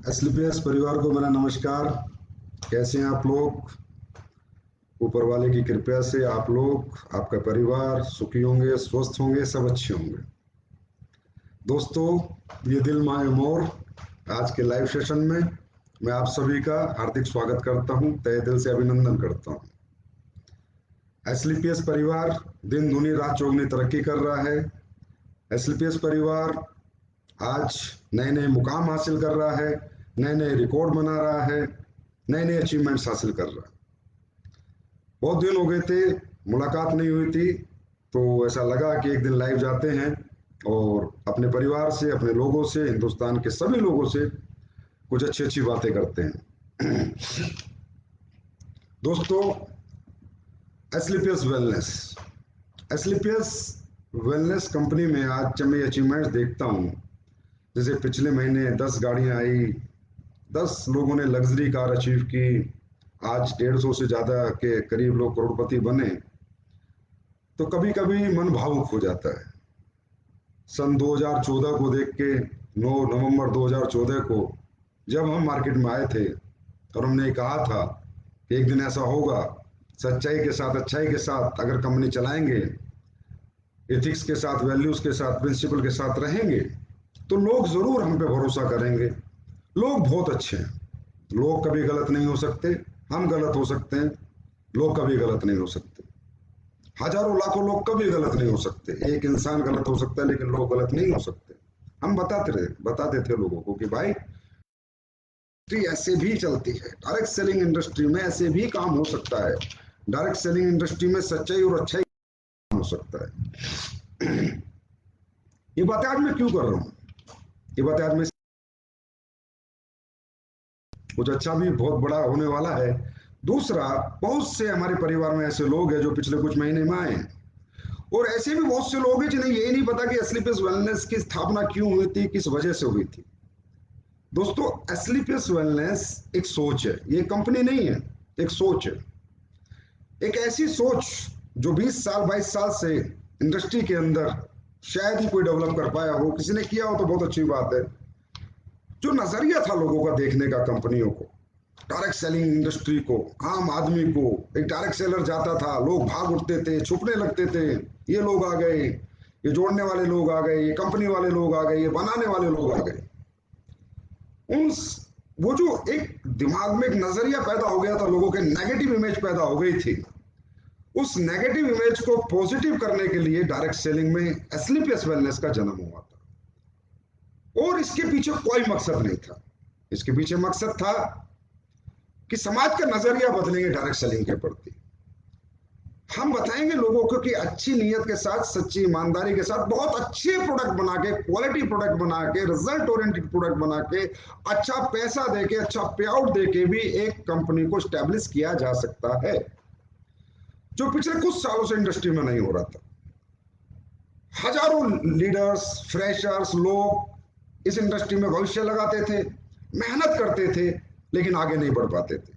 एसलीपीएस परिवार को मेरा नमस्कार। कैसे हैं आप लोग? ऊपर वाले की कृपया से आप लोग, आपका परिवार सुखी होंगे, स्वस्थ होंगे, सब अच्छे होंगे। दोस्तों, ये दिल मांगे मोर आज के लाइव सेशन में मैं आप सभी का हार्दिक स्वागत करता हूं, तहे दिल से अभिनंदन करता हूं। एसलीपीएस परिवार दिन दुनी रात चौगुनी तरक्की कर रहा है। एसलीपीएस परिवार आज नए नए मुकाम हासिल कर रहा है, नए नए रिकॉर्ड बना रहा है, नए नए अचीवमेंट्स हासिल कर रहा है। बहुत दिन हो गए थे, मुलाकात नहीं हुई थी, तो ऐसा लगा कि एक दिन लाइव जाते हैं और अपने परिवार से, अपने लोगों से, हिंदुस्तान के सभी लोगों से कुछ अच्छी अच्छी बातें करते हैं। दोस्तों, एसलीपीएस वेलनेस, एसलीपीएस वेलनेस कंपनी में आज जब मैं अचीवमेंट्स देखता हूँ, जैसे पिछले महीने 10 गाड़ियां आई, 10 लोगों ने लग्जरी कार अचीव की, आज 150 से ज्यादा के करीब लोग करोड़पति बने, तो कभी कभी मन भावुक हो जाता है। सन 2014 को देख के, 9 नवंबर 2014 को जब हम मार्केट में आए थे और हमने कहा था कि एक दिन ऐसा होगा, सच्चाई के साथ, अच्छाई के साथ अगर कंपनी चलाएंगे, एथिक्स के साथ, वैल्यूज के साथ, प्रिंसिपल के साथ रहेंगे, तो लोग जरूर हम पे भरोसा करेंगे। लोग बहुत अच्छे हैं, लोग कभी गलत नहीं हो सकते, हम गलत हो सकते हैं, लोग कभी गलत नहीं हो सकते। हजारों लाखों लोग कभी गलत नहीं हो सकते, एक इंसान गलत हो सकता है लेकिन लोग गलत नहीं हो सकते। हम बताते थे लोगों को कि भाई इंडस्ट्री ऐसे भी चलती है, डायरेक्ट सेलिंग इंडस्ट्री में ऐसे भी काम हो सकता है, डायरेक्ट सेलिंग इंडस्ट्री में सच्चाई और अच्छाई हो सकता है। ये बातें आज मैं क्यों कर रहा हूं? ये बातें आज मैं, कुछ अच्छा भी बहुत बड़ा होने वाला है। दूसरा, बहुत से हमारे परिवार में ऐसे लोग हैं जो पिछले कुछ महीने में आए हैं, और ऐसे भी बहुत से लोग हैं जिन्हें यही नहीं पता कि एसलीपीएस वेलनेस की स्थापना क्यों हुई थी, किस वजह से हुई थी। दोस्तों, एसलीपीएस वेलनेस एक सोच है, ये कंपनी नहीं है, एक सोच है। एक ऐसी सोच जो 20 साल 22 साल से इंडस्ट्री के अंदर शायद ही कोई डेवलप कर पाया हो, किसी ने किया हो तो बहुत अच्छी बात है। जो नजरिया था लोगों का देखने का कंपनियों को, डायरेक्ट सेलिंग इंडस्ट्री को, आम आदमी को, एक डायरेक्ट सेलर जाता था, लोग भाग उठते थे, छुपने लगते थे, ये लोग आ गए, ये जोड़ने वाले लोग आ गए, ये कंपनी वाले लोग आ गए, ये बनाने वाले लोग आ गए। उन वो जो एक दिमाग में एक नजरिया पैदा हो गया था, लोगों के नेगेटिव इमेज पैदा हो गई थी, उस नेगेटिव इमेज को पॉजिटिव करने के लिए डायरेक्ट सेलिंग में एसलीपीएस वेलनेस का जन्म हुआ था। और इसके पीछे कोई मकसद नहीं था, इसके पीछे मकसद था कि समाज का नजरिया बदलेंगे डायरेक्ट सेलिंग के प्रति। हम बताएंगे लोगों को कि अच्छी नीयत के साथ, सच्ची ईमानदारी के साथ, बहुत अच्छे प्रोडक्ट बना के, क्वालिटी प्रोडक्ट बना के, रिजल्ट ओरिएंटेड प्रोडक्ट बना के, अच्छा पैसा देके, अच्छा पे आउट देके भी एक कंपनी को स्टैब्लिश किया जा सकता है, जो पिछले कुछ सालों से इंडस्ट्री में नहीं हो रहा था। हजारों लीडर्स, फ्रेशर्स, लोग इस इंडस्ट्री में भविष्य लगाते थे, मेहनत करते थे, लेकिन आगे नहीं बढ़ पाते थे।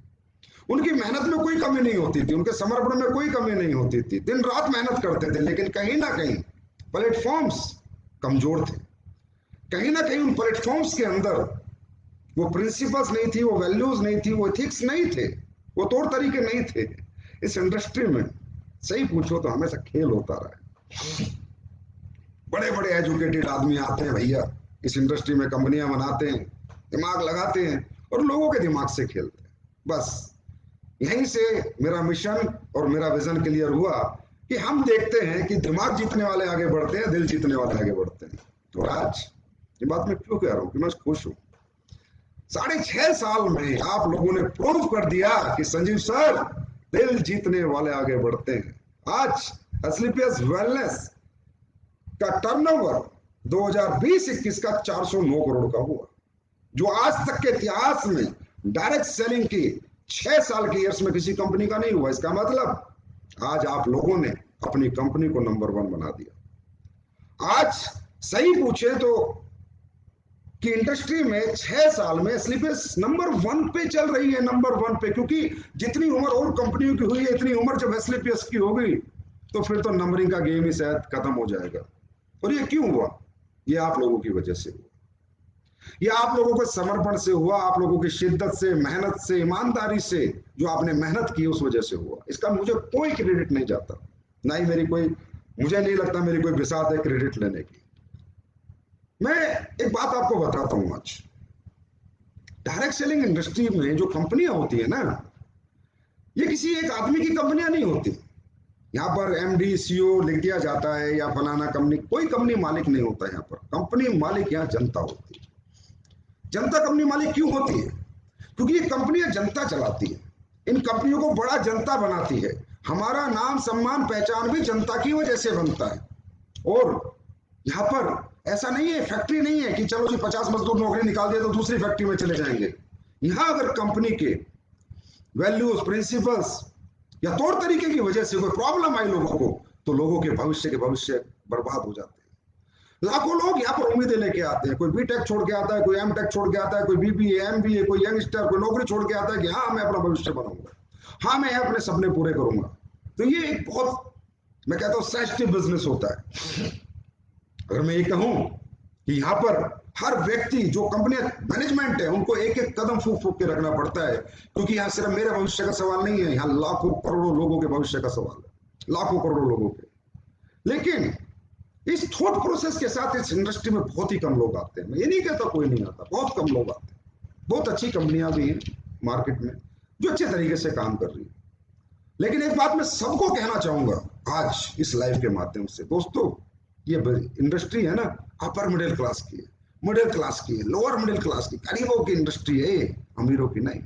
उनकी मेहनत में कोई कमी नहीं होती थी, उनके समर्पण में कोई कमी नहीं होती थी, दिन रात मेहनत करते थे, लेकिन कहीं ना कहीं प्लेटफॉर्म्स कमजोर थे। कहीं ना कहीं उन प्लेटफॉर्म्स के अंदर वो प्रिंसिपल्स नहीं थी, वो वैल्यूज नहीं थी, वो एथिक्स नहीं थे, वो तौर तरीके नहीं थे। इस इंडस्ट्री में सही पूछो तो हमेशा खेल होता रहा है। बड़े बड़े एजुकेटेड आदमी आते हैं भैया, इस इंडस्ट्री में कंपनियां बनाते हैं, दिमाग लगाते हैं और लोगों के दिमाग से खेलते हैं। बस यहीं से मेरा मिशन और मेरा विजन क्लियर हुआ कि हम देखते हैं कि दिमाग जीतने वाले आगे बढ़ते हैं, दिल जीतने वाले आगे बढ़ते हैं। और आज ये बात मैं क्यों कह रहा हूं कि मैं खुश हूं। 6.5 साल में आप लोगों ने प्रूव कर दिया कि संजीव सर, दिल जीतने वाले आगे बढ़ते हैं। आज एस्क्लेपियस वेलनेस का टर्नओवर 2020-21 का 409 करोड़ का हुआ, जो आज तक के इतिहास में डायरेक्ट सेलिंग की 6 साल के ईयर्स में किसी कंपनी का नहीं हुआ। इसका मतलब आज आप लोगों ने अपनी कंपनी को नंबर 1 बना दिया। आज सही पूछे तो कि इंडस्ट्री में 6 साल में एस्क्लेपियस नंबर 1 पे चल रही है, नंबर 1 पे, क्योंकि जितनी उम्र और कंपनियों की हुई है, इतनी उम्र जब एस्क्लेपियस की होगी तो फिर तो नंबरिंग का गेम ही शायद खत्म हो जाएगा। और ये क्यों हुआ? ये आप लोगों की वजह से हुआ। ये आप लोगों के समर्पण से हुआ, आप लोगों की शिद्दत से, मेहनत से, ईमानदारी से, जो आपने मेहनत की उस वजह से हुआ। इसका मुझे कोई क्रेडिट नहीं जाता, ना ही मुझे नहीं लगता मेरी कोई बिसात है क्रेडिट लेने की। मैं एक बात आपको बताता हूं। आज डायरेक्ट सेलिंग इंडस्ट्री में जो कंपनियां होती है ना, ये किसी एक आदमी की कंपनियां नहीं होती। यहाँ पर एमडी सीईओ लिख दिया जाता है या फलाना कंपनी, कोई कंपनी मालिक नहीं होता। यहाँ पर कंपनी मालिक यहाँ जनता होती है। जनता कंपनी मालिक क्यों होती है? क्योंकि ये कंपनियां जनता चलाती है, इन कंपनियों को बड़ा जनता बनाती है। हमारा नाम, सम्मान, पहचान भी जनता की वजह से बनता है। और यहाँ पर ऐसा नहीं है, फैक्ट्री नहीं है कि चलो जी 50 मजदूर नौकरी निकाल दिए तो दूसरी फैक्ट्री में चले जाएंगे। यहाँ अगर कंपनी के वैल्यूज, प्रिंसिपल्स या तौर तरीके की वजह से कोई प्रॉब्लम आई लोगों को, तो लोगों के भविष्य बर्बाद हो जाते हैं। लाखों लोग यहाँ पर उम्मीदें लेके आते हैं। कोई बीटेक छोड़ के आता है, कोई एमटेक छोड़ के आता है, कोई बीबीए, एमबीए, कोई यंगस्टर, कोई नौकरी छोड़ के आता है कि हाँ मैं अपना भविष्य बनाऊंगा, हाँ मैं अपने सपने पूरे करूंगा। तो ये एक बहुत, मैं कहता हूँ, सेंसिटिव बिजनेस होता है। अगर मैं ये कहूं कि यहाँ पर हर व्यक्ति, जो कंपनी मैनेजमेंट है, उनको एक एक कदम फूक फूक के रखना पड़ता है, क्योंकि यहाँ सिर्फ मेरे भविष्य का सवाल नहीं है, यहाँ लाखों करोड़ों लोगों के भविष्य का सवाल है, लाखों करोड़ों लोगों के। लेकिन इस थॉट प्रोसेस के साथ इस इंडस्ट्री में बहुत ही कम लोग आते हैं। मैं ये नहीं कहता कोई नहीं आता, बहुत कम लोग आते हैं। बहुत अच्छी कंपनियां भी हैं मार्केट में जो अच्छे तरीके से काम कर रही है। लेकिन एक बात मैं सबको कहना चाहूंगा आज इस लाइव के माध्यम से, दोस्तों, ये इंडस्ट्री है ना, अपर मिडिल क्लास की है, मिडिल क्लास की है, लोअर मिडिल क्लास की, गरीबों की इंडस्ट्री है, अमीरों की नहीं।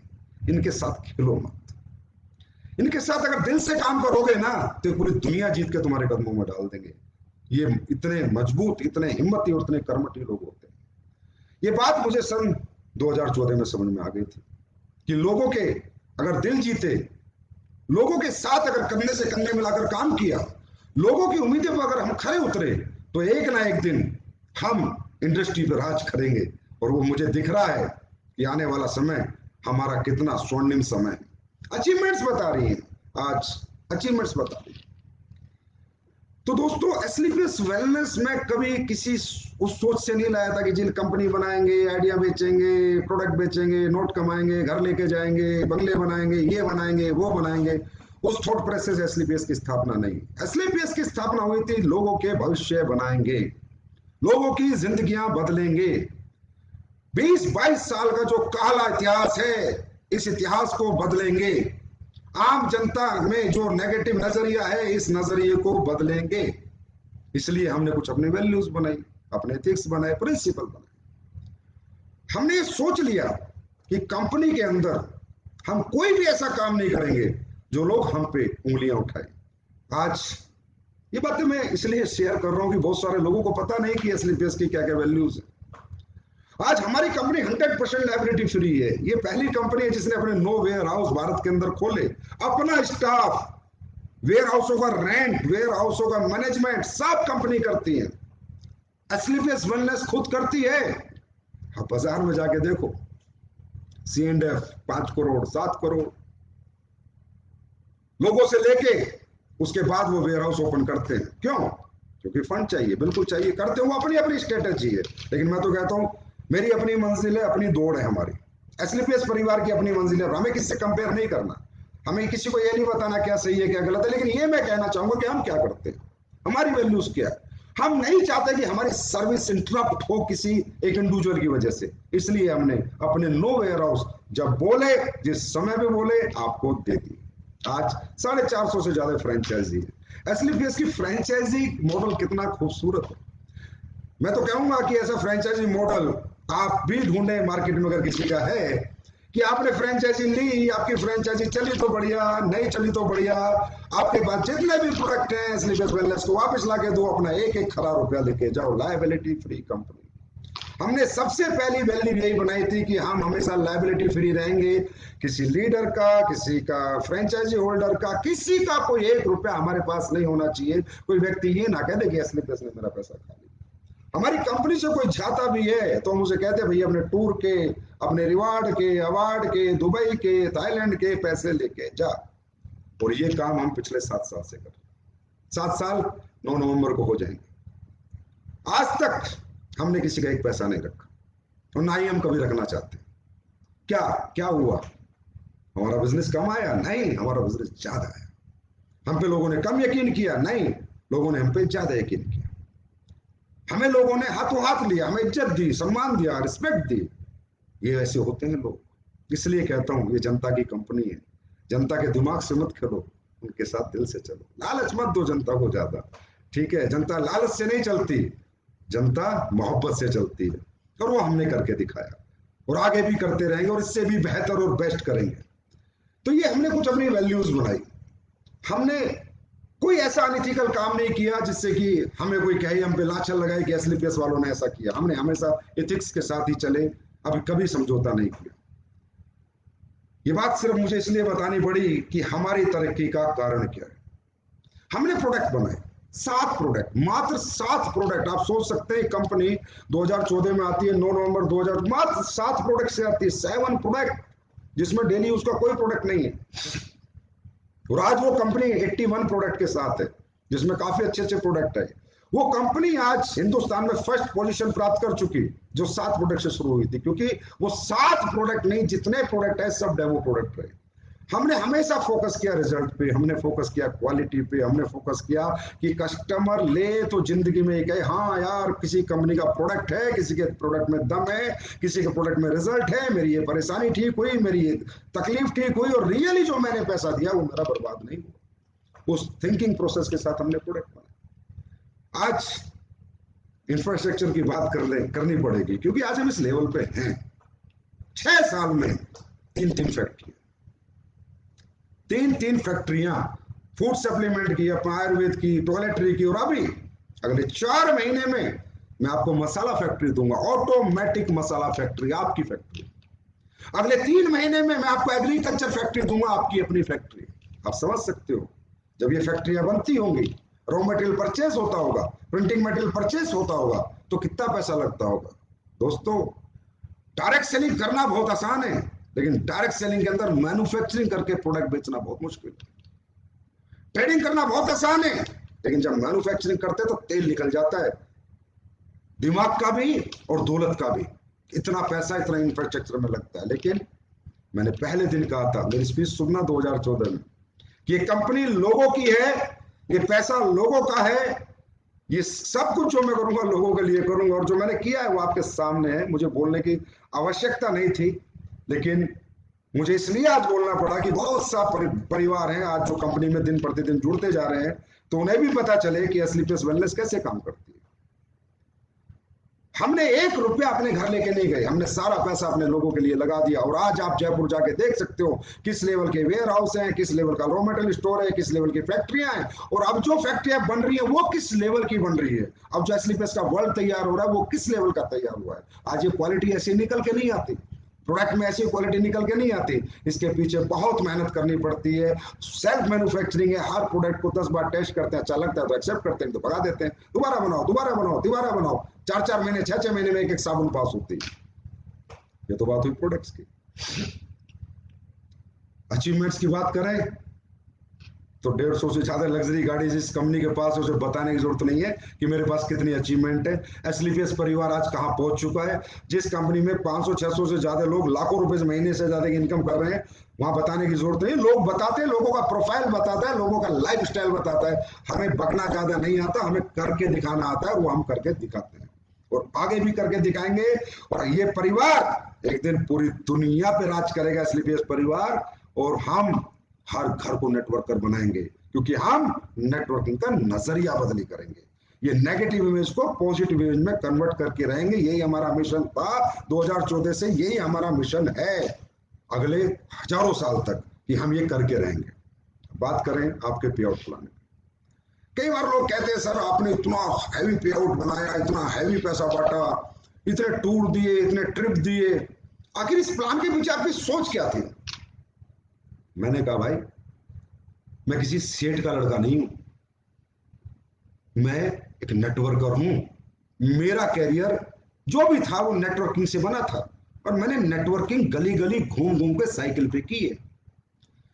इनके साथ खेलो मत। इनके साथ अगर दिल से काम करोगे ना, तो पूरी दुनिया जीत के तुम्हारे कदमों में डाल देंगे। ये इतने मजबूत, इतने हिम्मती और इतने कर्मठी लोग होते हैं। ये बात मुझे सन 2014 में समझ में आ गई थी कि लोगों के अगर दिल जीते, लोगों के साथ अगर कंधे से कंधे मिलाकर काम किया, लोगों की उम्मीदें पर अगर हम खरे उतरे, तो एक ना एक दिन हम इंडस्ट्री पर राज करेंगे। और वो मुझे दिख रहा है कि आने वाला समय हमारा कितना स्वर्णिम समय है। अचीवमेंट्स बता रही हैं आज, अचीवमेंट्स बता रही है। तो दोस्तों, एस्क्लेपियस वेलनेस में कभी किसी उस सोच से नहीं लाया था कि जिन कंपनी बनाएंगे, आइडिया बेचेंगे, प्रोडक्ट बेचेंगे, नोट कमाएंगे, घर लेके जाएंगे, बंगले बनाएंगे, ये बनाएंगे, वो बनाएंगे। उस थॉट प्रोसेस से एस्क्लेपियस की स्थापना नहीं। एस्क्लेपियस की स्थापना हुई थी लोगों के भविष्य बनाएंगे, लोगों की जिंदगियां बदलेंगे। 20-22 साल का जो काला इतिहास है, इस इतिहास को बदलेंगे। आम जनता में जो नेगेटिव नजरिया है, इस नजरिए को बदलेंगे। इसलिए हमने कुछ अपने वैल्यूज बनाई, अपने एथिक्स बनाए, प्रिंसिपल बनाए। हमने सोच लिया कि कंपनी के अंदर हम कोई भी ऐसा काम नहीं करेंगे जो लोग हम पे उंगलियां उठाए। आज ये बातें मैं इसलिए शेयर कर रहा हूं कि बहुत सारे लोगों को पता नहीं कि एस्क्लेपियस की क्या क्या वैल्यूज है। आज हमारी कंपनी 100% लायबिलिटी फ्री है। ये पहली कंपनी है जिसने अपने 9 वेयर हाउस भारत के अंदर खोले, अपना स्टाफ, वेयर हाउसों का रेंट, वेयर हाउसों का मैनेजमेंट सब कंपनी करती है। एस्क्लेपियस वेलनेस खुद करती है। आप बाजार में जाके देखो, C&F 5 करोड़ 7 करोड़ लोगों से लेके उसके बाद वो वेयर हाउस ओपन करते हैं। क्यों? क्योंकि फंड चाहिए, बिल्कुल चाहिए, करते हो अपनी अपनी स्ट्रेटेजी है। लेकिन मैं तो कहता हूं मेरी अपनी मंजिल है, अपनी दौड़ है हमारी। एस्क्लेपियस परिवार की अपनी मंजिल है, हमें किससे कंपेयर नहीं करना, हमें किसी को ये नहीं बताना क्या सही है क्या गलत है। लेकिन ये मैं कहना चाहूंगा कि हम क्या करते हैं, हमारी वैल्यूज क्या है। हम नहीं चाहते कि हमारी सर्विस इंटरप्ट हो किसी एक इंडिविजुअल की वजह से। इसलिए हमने अपने 9 वेयर हाउस जब बोले, जिस समय पे बोले, आपको दे दी। आज 450 से ज्यादा फ्रेंचाइजी है। एस्क्लेपियस की फ्रेंचाइजी मॉडल कितना खूबसूरत है। मैं तो कहूंगा कि ऐसा फ्रेंचाइजी मॉडल आप भी ढूंढें मार्केट में, अगर किसी का है कि आपने फ्रेंचाइजी ली, आपकी फ्रेंचाइजी चली तो बढ़िया, नहीं चली तो बढ़िया, आपके पास जितने भी प्रोडक्ट हैं स्लीपर्स वेलनेस को वापस ला के दो, अपना एक एक खरा रुपया लेके जाओ। Liability free company. हमने सबसे पहली वैल्यू यही बनाई थी कि हम हमेशा लायबिलिटी फ्री रहेंगे। किसी लीडर का, किसी का फ्रेंचाइजी होल्डर का, किसी का कोई एक रुपया हमारे पास नहीं होना चाहिए। कोई व्यक्ति ये ना कह दे कि स्लीपर्स ने मेरा पैसा खा लिया। हमारी कंपनी से कोई जाता भी है तो हम उसे कहते हैं भैया अपने टूर के, अपने रिवार्ड के, अवार्ड के, दुबई के, थाईलैंड के पैसे लेके जा। और ये काम हम पिछले 7 साल से कर रहे हैं। 7 साल 9 नवंबर को हो जाएंगे। आज तक हमने किसी का एक पैसा नहीं रखा और ना ही हम कभी रखना चाहते। क्या क्या हुआ? हमारा बिजनेस कम आया? नहीं, हमारा बिजनेस ज्यादा आया। हम पे लोगों ने कम यकीन किया? नहीं, लोगों ने हम पे ज्यादा यकीन किया। हमें लोगों ने हाथों हाथ लिया, हमें इज्जत दी, सम्मान दिया, रिस्पेक्ट दी। ये ऐसे होते हैं लोग। इसलिए कहता हूं ये जनता की कंपनी है। जनता के दिमाग से मत खेलो, उनके साथ दिल से चलो। लालच मत दो जनता को ज्यादा, ठीक है? जनता लालच से नहीं चलती, जनता मोहब्बत से चलती है। और वो हमने करके दिखाया और आगे भी करते रहेंगे और इससे भी बेहतर और बेस्ट करेंगे। तो ये हमने कुछ अपनी वैल्यूज बनाई। हमने कोई ऐसा अनइथिकल काम नहीं किया जिससे कि हमें कोई कहे, हम पे लाछन लगाए कि एसलीपीएस वालों ने ऐसा किया। हमने हमेशा एथिक्स के साथ ही चले, अभी कभी समझौता नहीं किया। ये बात सिर्फ मुझे इसलिए बतानी पड़ी कि हमारी तरक्की का कारण क्या है। हमने प्रोडक्ट बनाए, 7 प्रोडक्ट, मात्र 7 प्रोडक्ट। आप सोच सकते हैं कंपनी 2014 में आती है, 9 नवंबर 2000, मात्र 7 प्रोडक्ट से आती है। 7 प्रोडक्ट, जिसमें डेली उसका कोई प्रोडक्ट नहीं है। और आज वो कंपनी 81 प्रोडक्ट के साथ है, जिसमें काफी अच्छे अच्छे प्रोडक्ट है। वो कंपनी आज हिंदुस्तान में फर्स्ट पोजीशन प्राप्त कर चुकी, जो 7 प्रोडक्ट से शुरू हुई थी। क्योंकि वो 7 प्रोडक्ट नहीं, जितने प्रोडक्ट है सब डेमो प्रोडक्ट रहे। हमने हमेशा फोकस किया रिजल्ट पे, हमने फोकस किया क्वालिटी पे, हमने फोकस किया कि कस्टमर ले तो जिंदगी में कहे हाँ यार किसी कंपनी का प्रोडक्ट है, किसी के प्रोडक्ट में दम है, किसी के प्रोडक्ट में रिजल्ट है, मेरी ये परेशानी ठीक हुई, मेरी ये तकलीफ ठीक हुई और रियली जो मैंने पैसा दिया वो मेरा बर्बाद नहीं हुआ। उस थिंकिंग प्रोसेस के साथ हमने प्रोडक्ट बनाया। आज इंफ्रास्ट्रक्चर की बात करनी पड़ेगी, क्योंकि आज हम इस लेवल पे हैं। 6 साल में 3 फैक्ट्री, 3 फैक्ट्रियां, फूड सप्लीमेंट की, अपना आयुर्वेद की, टॉयलेटरी की, और अभी अगले 4 महीने में मैं आपको मसाला फैक्ट्री दूंगा, ऑटोमेटिक मसाला फैक्ट्री, आपकी फैक्ट्री। अगले 3 महीने में मैं आपको एग्रीकल्चर फैक्ट्री दूंगा, आपकी अपनी फैक्ट्री। आप समझ सकते हो, जब ये फैक्ट्रियां बनती होंगी, रॉ मटेरियल परचेस होता होगा, प्रिंटिंग मटेरियल परचेस होता होगा, तो कितना पैसा लगता होगा। दोस्तों, डायरेक्ट सेलिंग करना बहुत आसान है, लेकिन डायरेक्ट सेलिंग के अंदर मैन्युफैक्चरिंग करके प्रोडक्ट बेचना बहुत मुश्किल है। ट्रेडिंग करना बहुत आसान है, लेकिन जब मैन्युफैक्चरिंग करते तो तेल निकल जाता है, दिमाग का भी और दौलत का भी। इतना पैसा इतना इंफ्रास्ट्रक्चर में लगता है। लेकिन मैंने पहले दिन कहा था, मेरी स्पीच सुनना 2014 में, कि ये कंपनी लोगों की है, ये पैसा लोगों का है, ये सब कुछ जो मैं करूंगा लोगों के लिए करूंगा। और जो मैंने किया है वो आपके सामने है। मुझे बोलने की आवश्यकता नहीं थी, लेकिन मुझे इसलिए आज बोलना पड़ा कि बहुत सा परिवार हैं आज जो कंपनी में दिन प्रतिदिन जुड़ते जा रहे हैं, तो उन्हें भी पता चले कि स्लीपर्स वेलनेस कैसे काम करती है। हमने 1 रुपया अपने घर लेके नहीं गए, हमने सारा पैसा अपने लोगों के लिए लगा दिया। और आज आप जयपुर जाके देख सकते हो किस लेवल के वेयर हाउस हैं, किस लेवल का रॉ मटेरियल स्टोर है, किस लेवल की फैक्ट्रियां हैं, और अब जो फैक्ट्रियां बन रही है वो किस लेवल की बन रही है। अब जो स्लीपर्स का वर्ल्ड तैयार हो रहा है वो किस लेवल का तैयार हुआ है। आज ये क्वालिटी ऐसी निकल के नहीं आती, प्रोडक्ट में ऐसी क्वालिटी निकल के नहीं आती, इसके पीछे बहुत मेहनत करनी पड़ती है। सेल्फ मैन्युफैक्चरिंग है, हर प्रोडक्ट को 10 बार टेस्ट करते हैं, अच्छा लगता है तो एक्सेप्ट करते हैं, तो भगा देते हैं, दोबारा बनाओ, दोबारा बनाओ, दोबारा बनाओ। 4-4 महीने 6-6 महीने में एक साबुन पास होती है। ये तो बात हुई प्रोडक्ट्स की। अचीवमेंट्स की बात करें तो 150 से ज्यादा लग्जरी गाड़ी जिस कंपनी के पास है उसे बताने की जरूरत नहीं है कि मेरे पास कितनी अचीवमेंट है। स्लीपर्स परिवार आज कहां पहुंच चुका है। जिस कंपनी में 500-600 से ज्यादा लोग लाखों रुपए महीने से ज्यादा इनकम कर रहे हैं, वहां बताने की जरूरत नहीं। लोग बताते हैं, लोगों का प्रोफाइल बताता है, लोगों का लाइफ स्टाइल बताता है। हमें बकना ज्यादा नहीं आता, हमें करके दिखाना आता है, वो हम करके दिखाते हैं और आगे भी करके दिखाएंगे। और ये परिवार एक दिन पूरी दुनिया पे राज करेगा, स्लीपर्स परिवार। और हम हर घर को नेटवर्कर बनाएंगे, क्योंकि हम नेटवर्किंग का नजरिया बदली करेंगे। ये नेगेटिव इमेज को पॉजिटिव इमेज में कन्वर्ट करके रहेंगे। यही हमारा मिशन था 2014 से, यही हमारा मिशन है अगले हजारों साल तक कि हम ये करके रहेंगे। बात करें आपके पे आउट प्लान। कई बार लोग कहते हैं सर आपने इतना हैवी पे आउट बनाया, इतना हैवी पैसा बांटा, इतने टूर दिए, इतने ट्रिप दिए, आखिर इस प्लान के पीछे आपकी सोच क्या थी? मैंने कहा भाई मैं किसी सेठ का लड़का नहीं हूं, मैं एक नेटवर्कर हूं। मेरा कैरियर जो भी था वो नेटवर्किंग से बना था, और मैंने नेटवर्किंग गली गली घूम घूम के साइकिल पे की है।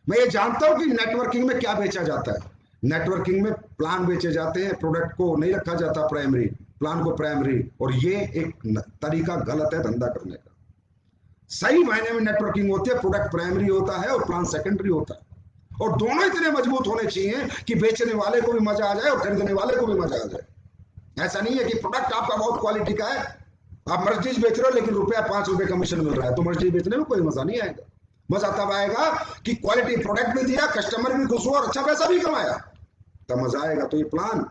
मैं ये जानता हूं कि नेटवर्किंग में क्या बेचा जाता है। नेटवर्किंग में प्लान बेचे जाते हैं, प्रोडक्ट को नहीं रखा जाता प्राइमरी, प्लान को प्राइमरी, और ये एक तरीका गलत है धंधा करने का। सही मायने में नेटवर्किंग होती है, प्रोडक्ट प्राइमरी होता है और प्लान सेकेंडरी होता है, और दोनों इतने मजबूत होने चाहिए कि बेचने वाले को भी मजा आ जाए और खरीदने वाले को भी मजा आ जाए। ऐसा नहीं है कि प्रोडक्ट आपका बहुत क्वालिटी का है, आप मर्चीज बेच रहे हो लेकिन रुपया 5 रुपए कमीशन मिल रहा है, तो मर्चीज बेचने में कोई मजा नहीं आएगा। मजा तब आएगा कि क्वालिटी प्रोडक्ट भी दिया, कस्टमर भी खुश हुआ और अच्छा पैसा भी कमाया, तब मजा आएगा। तो ये प्लान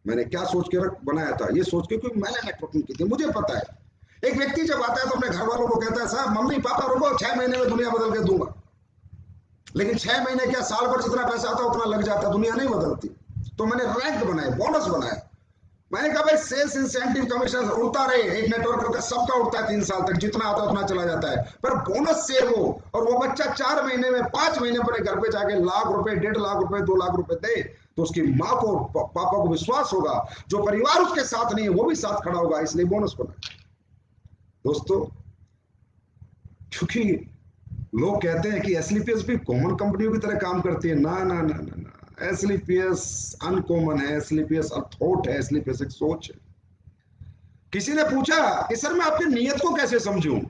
मैंने क्या सोच के बनाया था, ये सोच के, क्योंकि मैंने नेटवर्किंग की थी, मुझे पता है। एक व्यक्ति जब आता है तो अपने घर वालों को कहता है साहब मम्मी पापा रुको 6 महीने में दुनिया बदल के दूंगा, लेकिन 6 महीने क्या साल भर जितना पैसा आता है उतना लग जाता है, दुनिया नहीं बदलती। तो मैंने रैंक बनाए, बोनस बनाया। मैंने कहा भाई सेल्स इंसेंटिव कमीशन उड़ता रहे, एक नेटवर्क का सबका उड़ता है 3 साल तक, जितना आता है उतना चला जाता है, पर बोनस सेव हो, और वो बच्चा 4 महीने में 5 महीने अपने घर पे जाके लाख रुपए, 1.5 लाख रुपए, 2 लाख रुपए दे, तो उसकी माँ को पापा को विश्वास होगा, जो परिवार उसके साथ नहीं है वो भी साथ खड़ा होगा, इसलिए बोनस बना। दोस्तों क्योंकि लोग कहते हैं कि एसलीपीएस भी कॉमन कंपनियों की तरह काम करती है, ना ना ना ना ना, एसलीपीएस अनकॉमन है, एसलीपीएस अथॉट है, एसलीपीएस एक सोच है। किसी ने पूछा कि सर मैं आपकी नीयत को कैसे समझूं?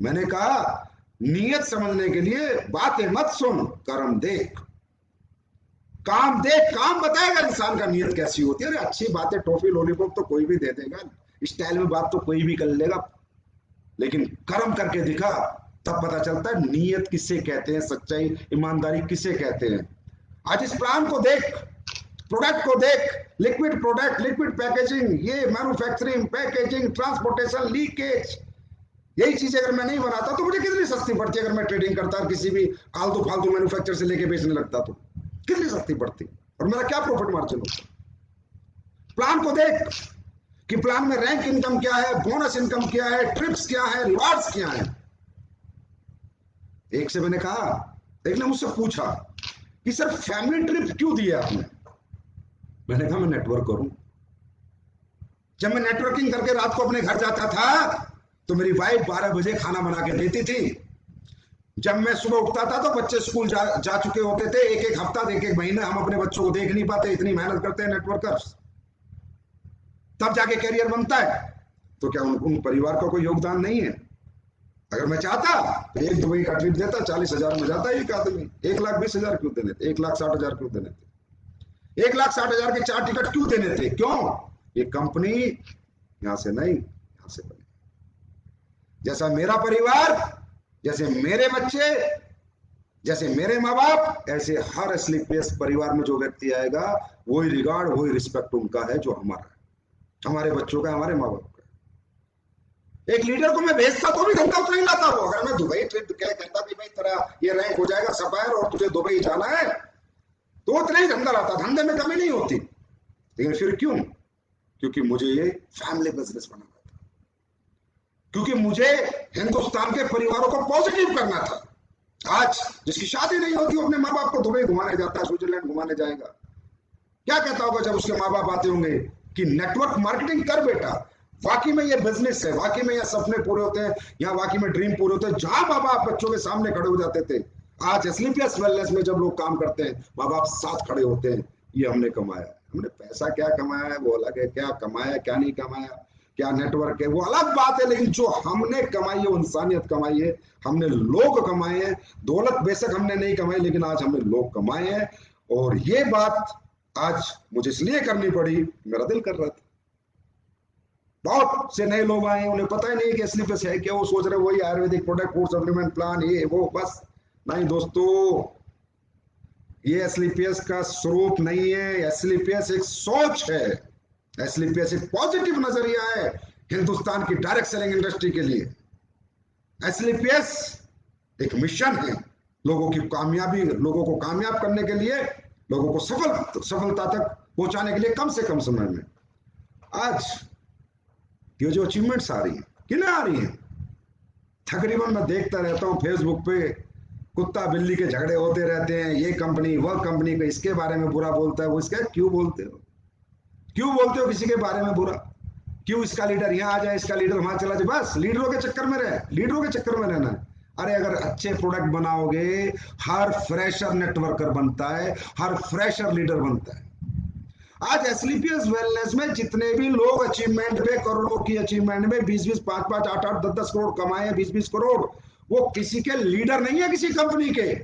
मैंने कहा नीयत समझने के लिए बातें मत सुन, कर्म देख, काम देख, काम बताएगा इंसान का नीयत कैसी होती है। अरे अच्छी बातें, टॉफी लॉलीपॉप तो कोई भी दे देगा, स्टाइल में बात तो कोई भी कर लेगा, लेकिन कर्म करके दिखा तब पता चलता है नीयत किसे कहते हैं, सच्चाई ईमानदारी किसे कहते हैं। आज इस प्लान को देख, प्रोडक्ट को देख, लिक्विड प्रोडक्ट, लिक्विड पैकेजिंग, ये मैन्युफैक्चरिंग, पैकेजिंग, ट्रांसपोर्टेशन, लीकेज, यही चीजें अगर मैं नहीं बनाता तो मुझे कितनी सस्ती पड़ती। अगर मैं ट्रेडिंग करता और किसी भी आलतू फालतू मैन्युफैक्चर से लेके बेचने लगता तो कितनी सस्ती पड़ती, और मेरा क्या प्रॉफिट मार्जिन होता। प्लान को देख कि प्लान में रैंक इनकम क्या है, बोनस इनकम क्या है, ट्रिप्स क्या है, रिवार्ड्स क्या है। एक से मैंने कहा, एक ने मुझसे पूछा कि सर फैमिली ट्रिप क्यों दिया आपने? मैंने कहा मैं नेटवर्क करूं। जब मैं नेटवर्किंग करके रात को अपने घर जाता था तो मेरी वाइफ 12 बजे खाना बना के देती थी। जब मैं सुबह उठता था तो बच्चे स्कूल जा चुके होते थे। एक एक हफ्ता, एक एक महीना हम अपने बच्चों को देख नहीं पाते, इतनी मेहनत करते हैं नेटवर्कर्स, तब जाके कैरियर बनता है। तो क्या उन परिवार का कोई योगदान नहीं है? अगर मैं चाहता तो 1 दुबई का ट्रिप देता, 40,000 में जाता एक आदमी। 1,20,000 क्यों देने थे? 1,60,000 क्यों देने थे? 1,60,000 के 4 टिकट क्यों देने थे? क्यों? ये कंपनी यहां से नहीं, यहां से बनी। जैसा मेरा परिवार, जैसे मेरे बच्चे, जैसे मेरे माँ बाप, ऐसे हर एसलीपीएस परिवार में जो व्यक्ति आएगा वही रिगार्ड, वही रिस्पेक्ट उनका है जो हमारा है, हमारे बच्चों का, हमारे माँ बाप का। एक लीडर को मैं भेजता तो भी धंधा उतना ही लाता हूं। अगर मैं दुबई ट्रिप कहता भी भाई तेरा ये रैंक हो जाएगा सफायर और तुझे दुबई जाना है, तो उतना ही धंधा लाता, धंधे में कमी नहीं होती। लेकिन फिर क्यों? क्योंकि मुझे ये फैमिली बिजनेस बनाना था, क्योंकि मुझे हिंदुस्तान के परिवारों को पॉजिटिव करना था। आज जिसकी शादी नहीं होती वो अपने माँ बाप को दुबई घुमाने जाता है, स्विट्जरलैंड घुमाने जाएगा। क्या कहता होगा जब उसके माँ बाप आते होंगे कि नेटवर्क मार्केटिंग कर बेटा, वाकई में ये बिजनेस है, वाकई में ये सपने पूरे होते हैं, यहाँ वाकई में ड्रीम पूरे होते हैं। जहां माँ बाप बच्चों के सामने खड़े हो जाते थे, आज एसलीपीएस वेलनेस में जब लोग काम करते हैं माँ बाप साथ खड़े होते हैं। ये हमने कमाया है। हमने पैसा क्या कमाया है वो अलग है, क्या कमाया क्या नहीं कमाया, क्या नेटवर्क है वो अलग बात है, लेकिन जो हमने कमाई है वो इंसानियत कमाई है, हमने लोग कमाए हैं। दौलत बेशक हमने नहीं कमाई, लेकिन आज हमने लोग कमाए हैं। और ये बात आज मुझे इसलिए करनी पड़ी, मेरा दिल कर रहा था। बहुत से नए लोग आए, उन्हें पता ही नहीं कि एसलीपीएस है क्या, वो सोच रहे वही Ayurvedic product, food supplement plan, ये वो, बस। नहीं दोस्तों, ये एसलीपीएस का स्वरूप नहीं है। एसलीपीएस एक सोच है, एसलीपीएस एक पॉजिटिव नजरिया है हिंदुस्तान की डायरेक्ट सेलिंग इंडस्ट्री के लिए। एसलीपीएस एक मिशन है लोगों की कामयाबी, लोगों को कामयाब करने के लिए, लोगों को सफलता तक पहुंचाने के लिए कम से कम समय में। आज ये जो अचीवमेंट्स आ रही है, किन्हें आ रही है? तकरीबन मैं देखता रहता हूँ फेसबुक पे कुत्ता बिल्ली के झगड़े होते रहते हैं, ये कंपनी वह कंपनी का इसके बारे में बुरा बोलता है, वो इसके क्यों बोलते हो? क्यों बोलते हो किसी के बारे में बुरा? क्यों इसका लीडर यहाँ आ जाए, इसका लीडर वहां चला जाए? बस लीडरों के चक्कर में रहे, लीडरों के चक्कर में रहना है। अरे अगर अच्छे प्रोडक्ट बनाओगे, हर फ्रेशर नेटवर्कर बनता है, हर फ्रेशर लीडर बनता है। आज एसलीपीएस वेलनेस में जितने भी लोग अचीवमेंट पे, करोड़ों की अचीवमेंट में 20-20, 5-5, 8-8, 10-10 करोड़ कमाए हैं, 20-20 करोड़, वो किसी के लीडर नहीं है, किसी कंपनी के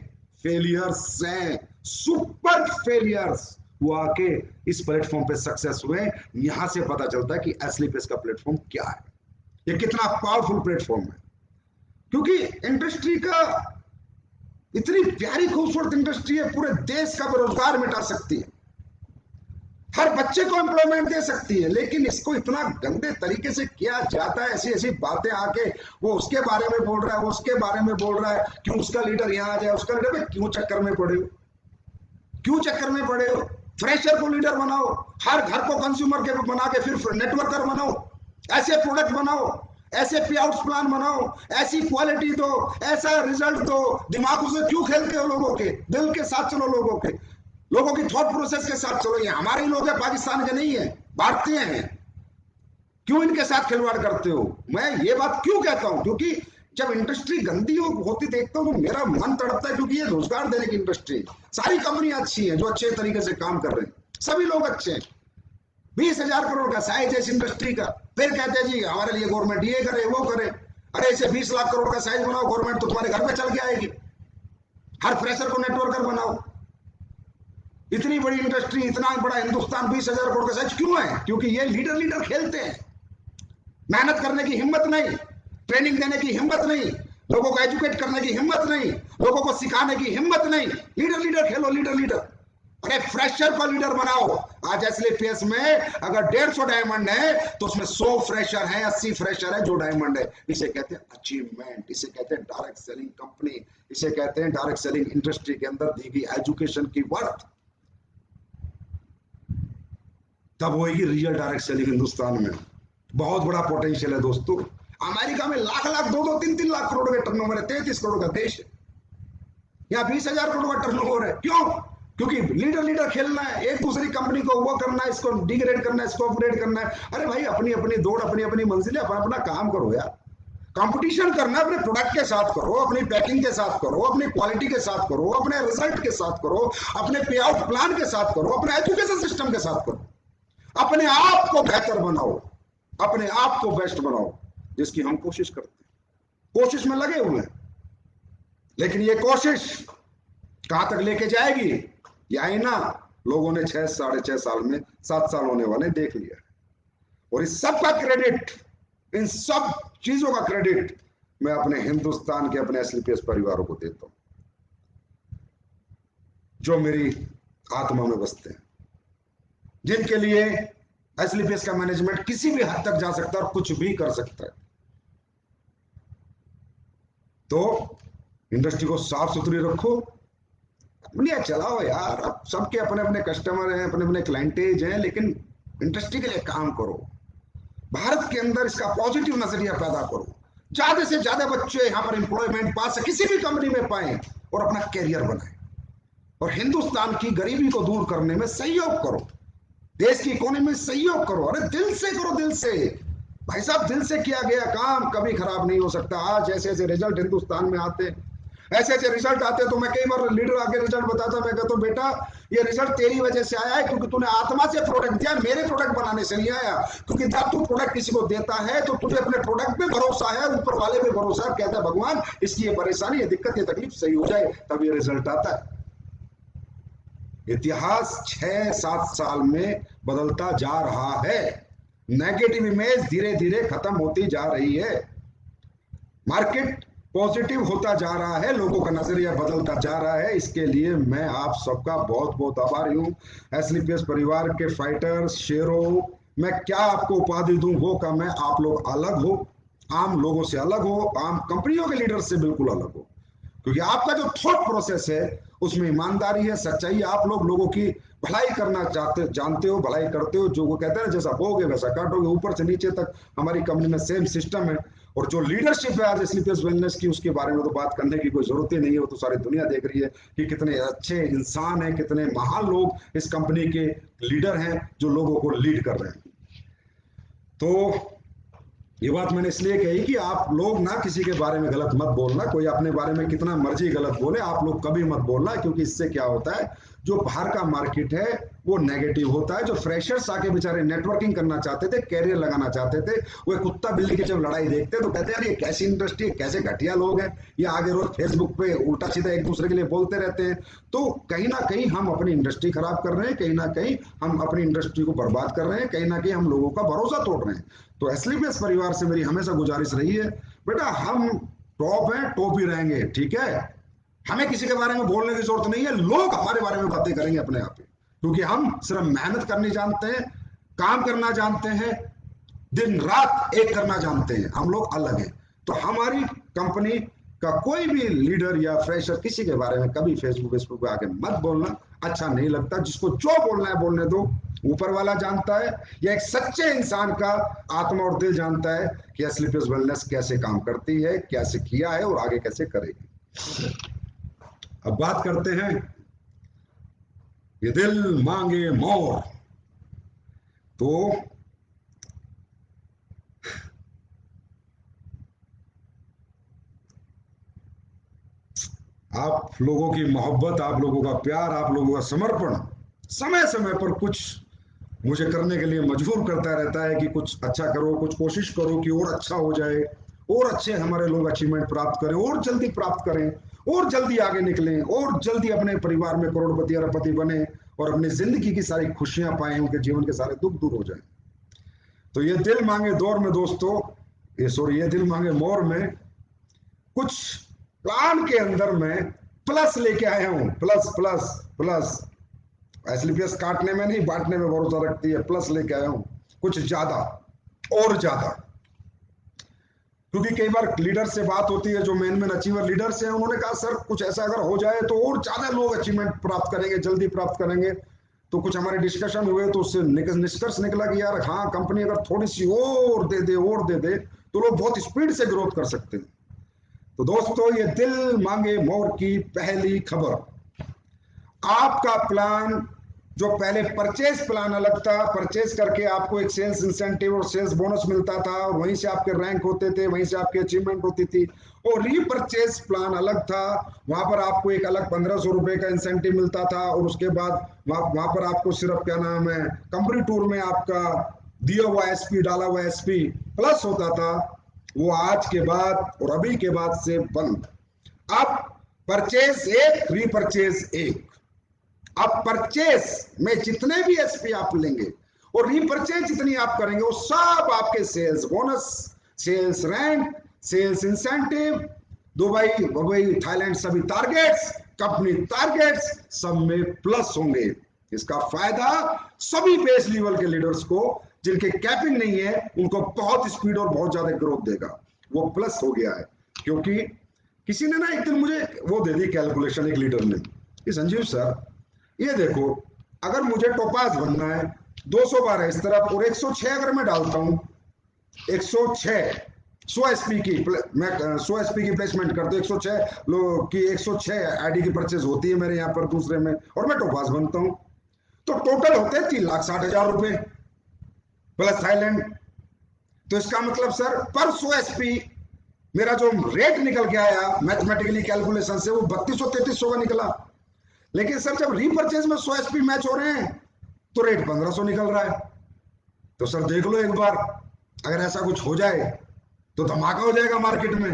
फेलियर्स हैं, सुपर फेलियर्स। वो आके इस प्लेटफॉर्म पे सक्सेस हुए। यहां से पता चलता है कि एसलीपीएस का प्लेटफॉर्म क्या है, ये कितना पावरफुल प्लेटफॉर्म है। क्योंकि इंडस्ट्री का इतनी प्यारी खूबसूरत इंडस्ट्री है, पूरे देश का बेरोजगार मिटा सकती है, हर बच्चे को एम्प्लॉयमेंट दे सकती है, लेकिन इसको इतना गंदे तरीके से किया जाता है। ऐसी ऐसी बातें आके वो उसके बारे में बोल रहा है, वो उसके बारे में बोल रहा है, क्यों उसका लीडर यहाँ आ जाए, उसका लीडर, क्यों चक्कर में पड़े हो? क्यों चक्कर में पड़े हो? फ्रेशर को लीडर बनाओ, हर घर को कंज्यूमर के बना के फिर नेटवर्कर बनाओ, ऐसे प्रोडक्ट बनाओ, ऐसे पे आउट प्लान बनाओ, ऐसी क्वालिटी दो, ऐसा रिजल्ट दो। दिमागों से क्यों खेलते हो? लोगों के दिल के साथ चलो, लोगों की थॉट प्रोसेस के साथ चलो। ये हमारे ही लोग हैं, पाकिस्तान के नहीं है, भारतीय हैं। क्यों इनके साथ खिलवाड़ करते हो? मैं ये बात क्यों कहता हूं? क्योंकि जब इंडस्ट्री गंदी होती देखता हूं तो मेरा मन तड़पता है, क्योंकि ये रोजगार देने की इंडस्ट्री, सारी कंपनियां अच्छी हैं जो अच्छे तरीके से काम कर रहे हैं, सभी लोग अच्छे हैं। 20,000 करोड़ का साइज है इस इंडस्ट्री का, फिर कहते हैं जी हमारे लिए गवर्नमेंट ये करे वो करे। अरे इसे 20 लाख करोड़ का साइज बनाओ गवर्नमेंट, तो तुम्हारे घर पे चल के आएगी। हर फ्रेशर को नेटवर्कर बनाओ। इतनी बड़ी इंडस्ट्री, इतना बड़ा हिंदुस्तान, 20,000 करोड़ का साइज क्यों है? क्योंकि ये लीडर खेलते हैं, मेहनत करने की हिम्मत नहीं, ट्रेनिंग देने की हिम्मत नहीं, लोगों को एजुकेट करने की हिम्मत नहीं, लोगों को सिखाने की हिम्मत नहीं। लीडर खेलो, लीडर। अरे फ्रेशर को लीडर बनाओ। आज एसलीपीएस में अगर 150 डायमंड है तो उसमें 100 फ्रेशर है, 80 फ्रेशर है जो डायमंड है। इसे कहते हैं अचीवमेंट, इसे कहते हैं डायरेक्ट सेलिंग कंपनी, इसे कहते हैं डायरेक्ट सेलिंग इंडस्ट्री के अंदर दी गई एजुकेशन की वर्थ। तब होगी रियल डायरेक्ट सेलिंग हिंदुस्तान में। बहुत बड़ा पोटेंशियल है दोस्तों। अमेरिका में लाख 2-2, 3-3 लाख करोड़ के टर्नओवर है, 33 करोड़ का देश है। यहाँ 20,000 करोड़ का टर्नओवर है। क्यों? क्योंकि लीडर खेलना है, एक दूसरी कंपनी को वो करना है, इसको डिग्रेड करना है, इसको अपग्रेड करना है। अरे भाई अपनी अपनी दौड़, अपनी अपनी मंजिल है, अपना काम करो यार। कंपटीशन करना अपने प्रोडक्ट के साथ करो, अपनी पैकिंग के साथ करो, अपनी क्वालिटी के साथ करो, अपने रिजल्ट के साथ करो, अपने पे आउट प्लान के साथ करो, अपने एजुकेशन सिस्टम के साथ करो। अपने आप को बेहतर बनाओ, अपने आप को बेस्ट बनाओ, जिसकी हम कोशिश करते हैं, कोशिश में लगे हुए हैं। लेकिन ये कोशिश कहां तक लेके जाएगी, यही ना लोगों ने 6 साढ़े 6 साल में 7 साल होने वाले देख लिया। और इस सब का क्रेडिट, इन सब चीजों का क्रेडिट मैं अपने हिंदुस्तान के, अपने एसलीपीएस परिवारों को देता हूं, जो मेरी आत्मा में बसते हैं, जिनके लिए एसलीपीएस का मैनेजमेंट किसी भी हद तक जा सकता है और कुछ भी कर सकता है। तो इंडस्ट्री को साफ सुथरी रखो, दुनिया चलाओ यार। अब सबके अपने अपने कस्टमर हैं, अपने अपने क्लाइंटेज हैं, लेकिन इंडस्ट्री के लिए काम करो। भारत के अंदर इसका पॉजिटिव नजरिया पैदा करो, ज्यादा से ज्यादा बच्चे यहाँ पर एम्प्लॉयमेंट पा सके, किसी भी कंपनी में पाए और अपना कैरियर बनाए, और हिंदुस्तान की गरीबी को दूर करने में सहयोग करो, देश की इकोनॉमी में सहयोग करो। अरे दिल से करो, दिल से भाई साहब, दिल से किया गया काम कभी खराब नहीं हो सकता। आज ऐसे ऐसे रिजल्ट हिंदुस्तान में आते, ऐसे ऐसे रिजल्ट आते, तो मैं कई बार लीडर आके रिजल्ट बताता, मैं कहता हूं बेटा ये रिजल्ट तेरी वजह से आया है, क्योंकि तूने आत्मा से प्रोडक्ट दिया, मेरे प्रोडक्ट बनाने से नहीं आया। क्योंकि जब तू प्रोडक्ट किसी को देता है तो तुझे अपने प्रोडक्ट पे भरोसा है, ऊपर वाले पे भरोसा है, कहता है भगवान इसकी ये परेशानी, ये दिक्कत, ये तकलीफ सही हो जाए, तब ये रिजल्ट आता है। इतिहास 6-7 साल में बदलता जा रहा है, नेगेटिव इमेज धीरे धीरे खत्म होती जा रही है, मार्केट पॉजिटिव होता जा रहा है, लोगों का नजरिया बदलता जा रहा है। इसके लिए मैं आप सबका बहुत बहुत आभारी हूं। एसलीपीएस परिवार के फाइटर्स, शेरों, मैं क्या आपको उपाधि दूं वो कम है, आप लोग अलग हो, आम लोगों से अलग हो, आम कंपनियों के लीडर से बिल्कुल अलग हो, क्योंकि आपका जो थॉट प्रोसेस है उसमें ईमानदारी है, सच्चाई है, आप लोग लोगों की भलाई करना चाहते, जानते हो, भलाई करते हो, जो वो कहते हैं जैसा बोगे वैसा काटोगे, ऊपर से नीचे तक हमारी कंपनी में सेम सिस्टम है। और जो लीडरशिप है आज स्लीपर्स वेलनेस की, उसके बारे में तो बात करने की कोई जरूरत ही नहीं है, वो तो सारी दुनिया देख रही है कि कितने अच्छे इंसान हैं, कितने महान लोग इस कंपनी के लीडर हैं जो लोगों को लीड कर रहे हैं। तो ये बात मैंने इसलिए कही कि आप लोग ना किसी के बारे में गलत मत बोलना, कोई अपने बारे में कितना मर्जी गलत बोले, आप लोग कभी मत बोलना, क्योंकि इससे क्या होता है, जो बाहर का मार्केट है वो नेगेटिव होता है। जो फ्रेशर्स आके बेचारे नेटवर्किंग करना चाहते थे, कैरियर लगाना चाहते थे, वो कुत्ता बिल्ली की जब लड़ाई देखते तो कहते हैं यार ये कैसी इंडस्ट्री है, कैसे घटिया लोग हैं, ये आगे रोज फेसबुक पे उल्टा सीधा एक दूसरे के लिए बोलते रहते हैं। तो कहीं ना कहीं हम अपनी इंडस्ट्री खराब कर रहे हैं, कहीं ना कहीं हम अपनी इंडस्ट्री को बर्बाद कर रहे हैं, कहीं ना कहीं हम लोगों का भरोसा तोड़ रहे हैं। तो एस्लीपियस परिवार से मेरी हमेशा गुजारिश रही है, बेटा हम टॉप हैं, टॉप ही रहेंगे, ठीक है, हमें किसी के बारे में बोलने की जरूरत नहीं है, लोग हमारे बारे में बातें करेंगे अपने आप ही, क्योंकि हम सिर्फ मेहनत करनी जानते हैं, काम करना जानते हैं, दिन रात एक करना जानते हैं, हम लोग अलग हैं। तो हमारी कंपनी का कोई भी लीडर या फ्रेशर किसी के बारे में कभी फेसबुक पे आके मत बोलना, अच्छा नहीं लगता। जिसको जो बोलना है बोलने दो, ऊपर वाला जानता है, या एक सच्चे इंसान का आत्मा और दिल जानता है कि स्लीपर्स वेलनेस कैसे काम करती है, कैसे किया है और आगे कैसे करेगी। अब बात करते हैं ये दिल मांगे मोर। तो आप लोगों की मोहब्बत, आप लोगों का प्यार, आप लोगों का समर्पण समय समय पर कुछ मुझे करने के लिए मजबूर करता रहता है कि कुछ अच्छा करो, कुछ कोशिश करो कि और अच्छा हो जाए, और अच्छे हमारे लोग अचीवमेंट प्राप्त करें, और जल्दी प्राप्त करें, और जल्दी आगे निकलें, और जल्दी अपने परिवार में करोड़पति अरबपति बने, और अपनी जिंदगी की सारी खुशियां पाएं, उनके जीवन के सारे दुख दूर हो जाए। तो ये दिल मांगे दौर में दोस्तों, ये दिल मांगे मोर में कुछ प्लान के अंदर में प्लस लेके आया हूं, प्लस प्लस प्लस। एसलीपीएस काटने में नहीं, बांटने में भरोसा रखती है, प्लस लेके आया हूं कुछ ज्यादा और ज्यादा। क्योंकि कई बार लीडर से बात होती है, जो मेन मेन अचीवर लीडर्स हैं, उन्होंने कहा सर कुछ ऐसा अगर हो जाए तो और ज्यादा लोग अचीवमेंट प्राप्त करेंगे, जल्दी प्राप्त करेंगे। तो कुछ हमारे डिस्कशन हुए तो उससे निष्कर्ष निकला कि यार हाँ, कंपनी अगर थोड़ी सी और दे दे तो लोग बहुत स्पीड से ग्रोथ कर सकते हैं। तो दोस्तों, ये दिल मांगे मोर की पहली खबर। आपका प्लान, जो पहले परचेज प्लान अलग था, परचेज करके आपको एक सेल्स इंसेंटिव और सेल्स बोनस मिलता था, और वहीं से आपके रैंक होते थे, वहीं से आपकी अचीवमेंट होती थी। और रीपरचेज प्लान अलग था, वहां पर आपको एक अलग 1500 रुपए का इंसेंटिव मिलता था, और उसके बाद वहां पर आपको सिर्फ क्या नाम है, कंपनी टूर में आपका दिया हुआ एसपी, डाला हुआ एसपी प्लस होता था। वो आज के बाद और अभी के बाद से बंद। अब परचेज एक, रीपरचेज एक। अब परचेस में जितने भी एसपी आप लेंगे और रीपरचेज जितनी आप करेंगे, वो सब आपके sales bonus, sales rank, sales incentive, Dubai Dubai Thailand सभी टारगेट्स, कंपनी टारगेट्स सब में प्लस होंगे। इसका फायदा सभी बेस लेवल के लीडर्स को, जिनके कैपिंग नहीं है, उनको बहुत स्पीड और बहुत ज्यादा ग्रोथ देगा। वो प्लस हो गया है, क्योंकि किसी ने ना एक दिन मुझे वो दे दी कैलकुलेशन, एक लीडर ने कि संजीव सर ये देखो, अगर मुझे टोपाज बनना है 200 बार है इस तरफ, और 106 अगर मैं डालता हूं, 106 100 एसपी की, मैं 100 एसपी की प्लेसमेंट करता हूं, 106 लोग की 106 आईडी की परचेज होती है मेरे यहाँ पर दूसरे में, और मैं टोपाज बनता हूं, तो टोटल होते हैं 3,60,000 रुपए प्लस थाईलैंड। तो इसका मतलब सर पर 100 एसपी मेरा जो रेट निकल के आया मैथमेटिकली कैलकुलेशन से, वो 3200-3300 का निकला। लेकिन सर जब रीपरचेज में 100 एसपी मैच हो रहे हैं तो रेट 1500 निकल रहा है। तो सर देख लो एक बार, अगर ऐसा कुछ हो जाए तो धमाका हो जाएगा मार्केट में।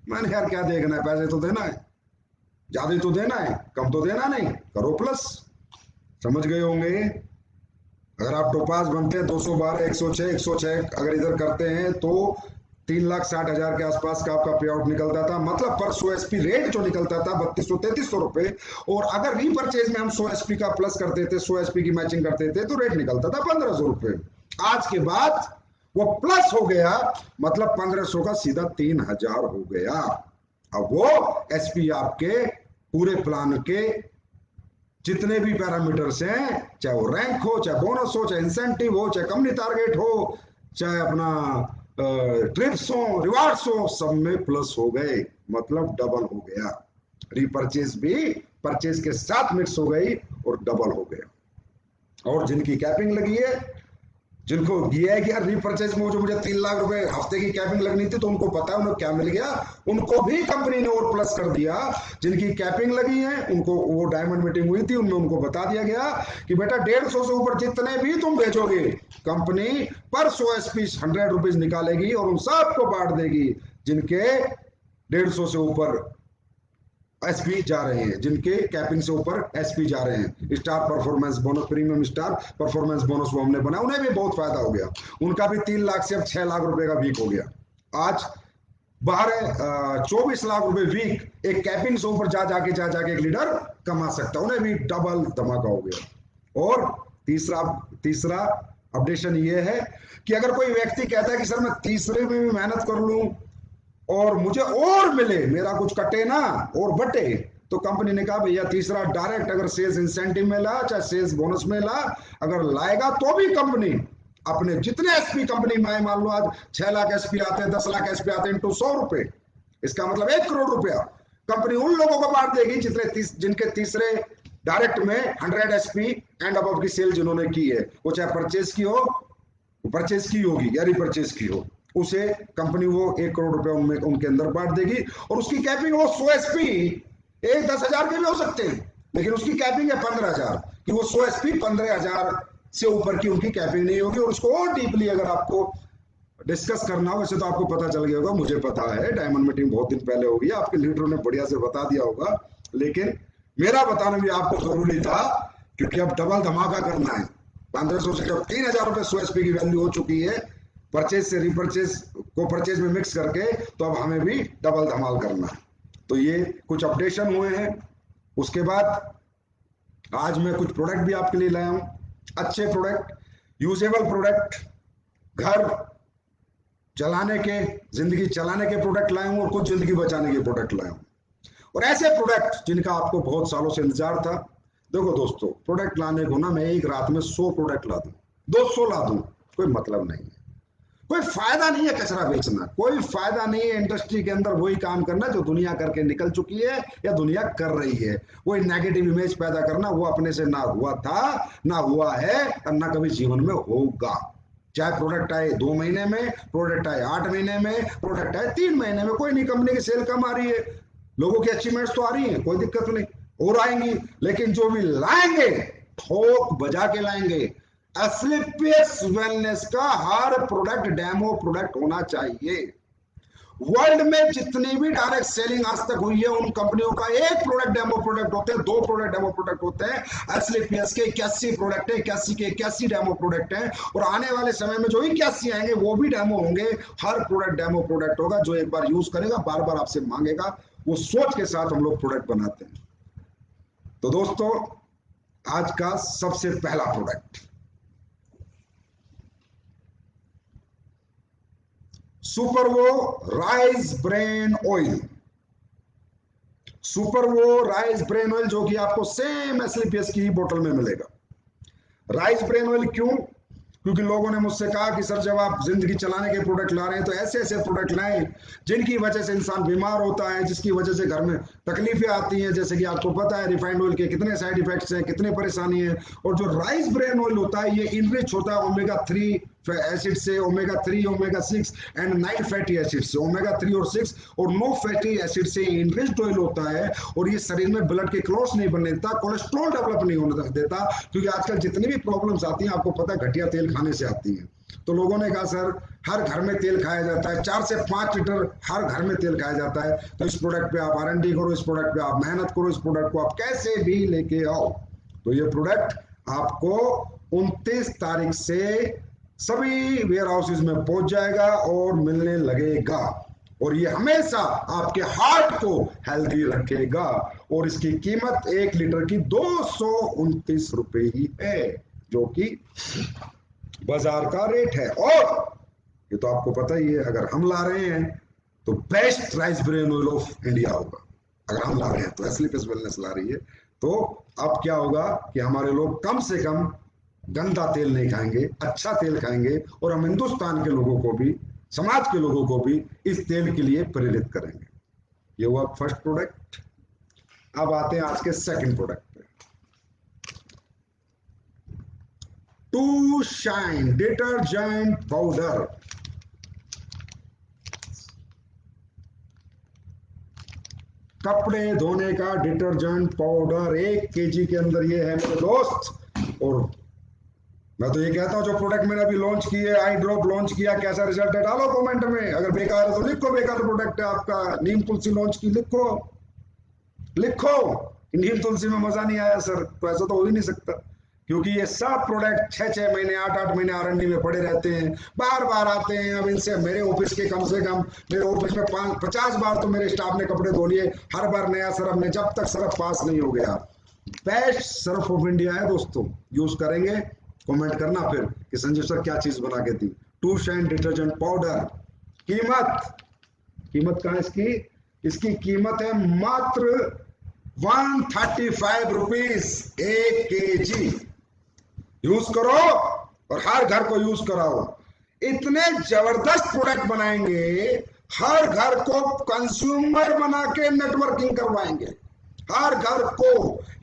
मैंने यार क्या देखना है, पैसे तो देना है, ज्यादा तो देना है, कम तो देना नहीं, करो प्लस। समझ गए होंगे। अगर आप टोपाज बनते हैं 212, 106 अगर इधर करते हैं तो 3,60,000 के आसपास का आपका पे आउट निकलता था, मतलब पर 100 एसपी रेट जो निकलता था 3200-3300 रुपए। और अगर रीपरचेज में हम 100 एसपी का प्लस करते थे, 100 एसपी की मैचिंग करते थे, तो रेट निकलता था 1500 रुपए। आज के बाद वो प्लस हो गया, मतलब 1500 का सीधा 3000 हो गया। अब वो एसपी आपके पूरे प्लान के जितने भी पैरामीटर्स हैं, चाहे वो रैंक हो, चाहे बोनस हो, चाहे इंसेंटिव हो, चाहे कंपनी टारगेट हो, चाहे अपना ट्रिप्स हो, रिवार्ड्स हो, सब में प्लस हो गए, मतलब डबल हो गया। रिपर्चेज भी परचेज के साथ मिक्स हो गई और डबल हो गया। और जिनकी कैपिंग लगी है, जिनको ये है कि यार रीपरचेज में जो मुझे 3 लाख रुपए हफ्ते की कैपिंग लगनी थी, तो उनको पता है उन्हें क्या मिल गया, उनको भी कंपनी ने और प्लस कर दिया। जिनकी कैपिंग लगी है उनको, वो डायमंड मीटिंग हुई थी, उनमें उनको बता दिया गया कि बेटा 150 से ऊपर जितने भी तुम बेचोगे, कंपनी पर 100 एसपी 100 रुपीज निकालेगी और उन सबको बांट देगी जिनके 150 से ऊपर एसपी जा रहे हैं, जिनके कैपिंग से ऊपर एसपी जा रहे हैं। Star performance bonus, premium star performance bonus वो हमने बना, उन्हें भी बहुत फायदा हो गया। उनका भी 3 लाख से अब 6 लाख रुपए का वीक हो गया। आज बाहर 24 लाख रुपए वीक एक कैपिंग से ऊपर जा जाके एक लीडर कमा सकता है, उन्हें भी डबल धमाका हो गया। और तीसरा तीसरा अपडेशन ये है कि अगर कोई व्यक्ति कहता है कि सर मैं तीसरे में भी मेहनत कर लूं और मुझे और मिले, मेरा कुछ कटे ना और बटे, तो कंपनी ने कहा भैया तीसरा डायरेक्ट अगर सेल्स इंसेंटिव में ला, चाहे सेल्स बोनस में ला, अगर लाएगा तो भी कंपनी अपने जितने एसपी कंपनी में, मान लो आज 6 लाख एसपी आते हैं, 10 लाख एसपी आते हैं, इंटू 100 रुपए, इसका मतलब 1 करोड़ रुपया कंपनी उन लोगों को बांट देगी जिनके तीसरे डायरेक्ट में 100 एसपी एंड अबव की सेल जिन्होंने की है, वो चाहे परचेज की हो, परचेज की होगी या रिपरचेज की हो, उसे कंपनी वो 1 करोड़ रुपए उनमें उनके अंदर बांट देगी। और उसकी कैपिंग वो 100 एसपी, एक 10,000 के भी हो सकते हैं, लेकिन उसकी कैपिंग है 15,000, कि वो 100 एसपी 15,000 से ऊपर की उनकी कैपिंग नहीं होगी। और उसको और डीपली अगर आपको डिस्कस करना हो, वैसे तो आपको पता चल गया होगा, मुझे पता है, डायमंड मीटिंग बहुत दिन पहले होगी, आपके लीडरों ने बढ़िया से बता दिया होगा, लेकिन मेरा बताना भी आपको जरूरी था, क्योंकि अब डबल धमाका करना है। 1500 से जब 3,000 रुपए 100 एसपी की वैल्यू हो चुकी है, परचेज से रिपरचेज को परचेज में मिक्स करके, तो अब हमें भी डबल धमाल करना है। तो ये कुछ अपडेशन हुए हैं। उसके बाद आज मैं कुछ प्रोडक्ट भी आपके लिए लाया हूं, अच्छे प्रोडक्ट, यूजेबल प्रोडक्ट, घर चलाने के, जिंदगी चलाने के प्रोडक्ट लाया हूं और कुछ जिंदगी बचाने के प्रोडक्ट लाया हूं, और ऐसे प्रोडक्ट जिनका आपको बहुत सालों से इंतजार था। देखो दोस्तों, प्रोडक्ट लाने को ना मैं एक रात में 100 प्रोडक्ट ला दूं, 200 ला दूं, कोई मतलब नहीं है, कोई फायदा नहीं है कचरा बेचना, कोई फायदा नहीं है इंडस्ट्री के अंदर वही काम करना जो दुनिया करके निकल चुकी है या दुनिया कर रही है। वही नेगेटिव इमेज पैदा करना, वो अपने से ना हुआ था, ना हुआ है और ना कभी जीवन में होगा। चाहे प्रोडक्ट आए 2 महीने में, प्रोडक्ट आए 8 महीने में, प्रोडक्ट आए 3 महीने में, कोई नहीं, कंपनी की सेल कम आ रही है, लोगों की अचीवमेंट्स तो आ रही है, कोई दिक्कत नहीं, और आएंगी, लेकिन जो भी लाएंगे ठोक बजा के लाएंगे। एस्क्लेपियस वेलनेस का हर प्रोडक्ट डेमो प्रोडक्ट होना चाहिए। वर्ल्ड में जितनी भी डायरेक्ट सेलिंग आज तक हुई है, उन कंपनियों का एक प्रोडक्ट डेमो प्रोडक्ट होते हैं, 2 प्रोडक्ट डेमो प्रोडक्ट होते हैं। एस्क्लेपियस के 81 प्रोडक्ट है, 81 के 81 डेमो प्रोडक्ट है, और आने वाले समय में जो 81 आएंगे वो भी डेमो होंगे। हर प्रोडक्ट डेमो प्रोडक्ट होगा, जो एक बार यूज करेगा बार बार आपसे मांगेगा, वो सोच के साथ हम लोग प्रोडक्ट बनाते हैं। तो दोस्तों, आज का सबसे पहला प्रोडक्ट सुपरवो राइस ब्रेन ऑयल। सुपरवो राइस ब्रेन ऑयल जो कि आपको सेम एस्क्लेपियस की बोतल में मिलेगा। राइस ब्रेन ऑयल क्यों? क्योंकि लोगों ने मुझसे कहा कि सर जब आप जिंदगी चलाने के प्रोडक्ट ला रहे हैं तो ऐसे ऐसे प्रोडक्ट लाएं जिनकी वजह से इंसान बीमार होता है, जिसकी वजह से घर में तकलीफें आती हैं। जैसे कि आपको पता है रिफाइंड ऑयल के कितने साइड इफेक्ट्स हैं, कितने परेशानी है। और जो राइस ब्रेन ऑयल होता है, ये इनरिच होता है ओमेगा 3 एसिड से, omega 3, omega 6 and 9 fatty acid से, ओमेगा 3 और 6 और 9 फैटी एसिड से इनरिच्ड ऑयल होता है। और ये शरीर में ब्लड के क्लॉट्स नहीं बनने देता, कोलेस्ट्रॉल डेवलप नहीं होने देता, क्योंकि आजकल जितनी भी प्रॉब्लम्स आती हैं आपको पता है घटिया तेल खाने से आती हैं। तो लोगों ने कहा सर हर घर में तेल खाया जाता है, 4 से 5 लीटर हर घर में तेल खाया जाता है, तो इस प्रोडक्ट पे आप R&D करो, इस प्रोडक्ट पे आप मेहनत करो, इस प्रोडक्ट को आप कैसे भी लेके आओ। तो ये प्रोडक्ट आपको 29 तारीख से सभी वेयर हाउसेज में पहुंच जाएगा और मिलने लगेगा, और ये हमेशा आपके हार्ट को हेल्दी रखेगा। और इसकी कीमत 1 लीटर की 229 रुपए ही है, जो कि बाजार का रेट है। और ये तो आपको पता ही है, अगर हम ला रहे हैं तो best rice bran oil of India होगा। अगर हम ला रहे हैं तो एस्लीपिस वेलनेस ला रही है, तो अब क्या होगा कि हमारे लोग कम से कम गंदा तेल नहीं खाएंगे, अच्छा तेल खाएंगे, और हम हिंदुस्तान के लोगों को भी, समाज के लोगों को भी इस तेल के लिए प्रेरित करेंगे। ये हुआ फर्स्ट प्रोडक्ट। अब आते हैं आज के सेकंड प्रोडक्ट पे। Two shine detergent powder. कपड़े धोने का डिटर्जेंट पाउडर 1 kg के अंदर ये है मेरे दोस्त। और मैं तो ये कहता हूं जो प्रोडक्ट मैंने अभी लॉन्च किए, आई ड्रॉप लॉन्च किया, कैसा रिजल्ट है डालो कमेंट में। अगर बेकार है तो लिखो बेकार प्रोडक्ट है आपका। नीम तुलसी लॉन्च की, लिखो लिखो नीम तुलसी में मजा नहीं आया सर, तो ऐसा तो हो ही नहीं सकता। क्योंकि ये सब प्रोडक्ट 6-6 महीने 8-8 महीने R&D में पड़े रहते हैं, बार बार आते हैं। अब इनसे मेरे ऑफिस के कम से कम, मेरे ऑफिस में 50 बार तो मेरे स्टाफ ने कपड़े धो लिए, हर बार नया सरफ में, जब तक सरफ पास नहीं हो गया। बेस्ट सरफ ऑफ इंडिया है दोस्तों, यूज करेंगे। कमेंट करना फिर कि संजीव सर क्या चीज बना के दी। Two shine detergent powder. कीमत, कीमत कहाँ इसकी? इसकी कीमत है मात्र 135 रुपीज 1 kg। यूज करो और हर घर को यूज कराओ। इतने जबरदस्त प्रोडक्ट बनाएंगे, हर घर को कंज्यूमर बना के नेटवर्किंग करवाएंगे। हर घर को,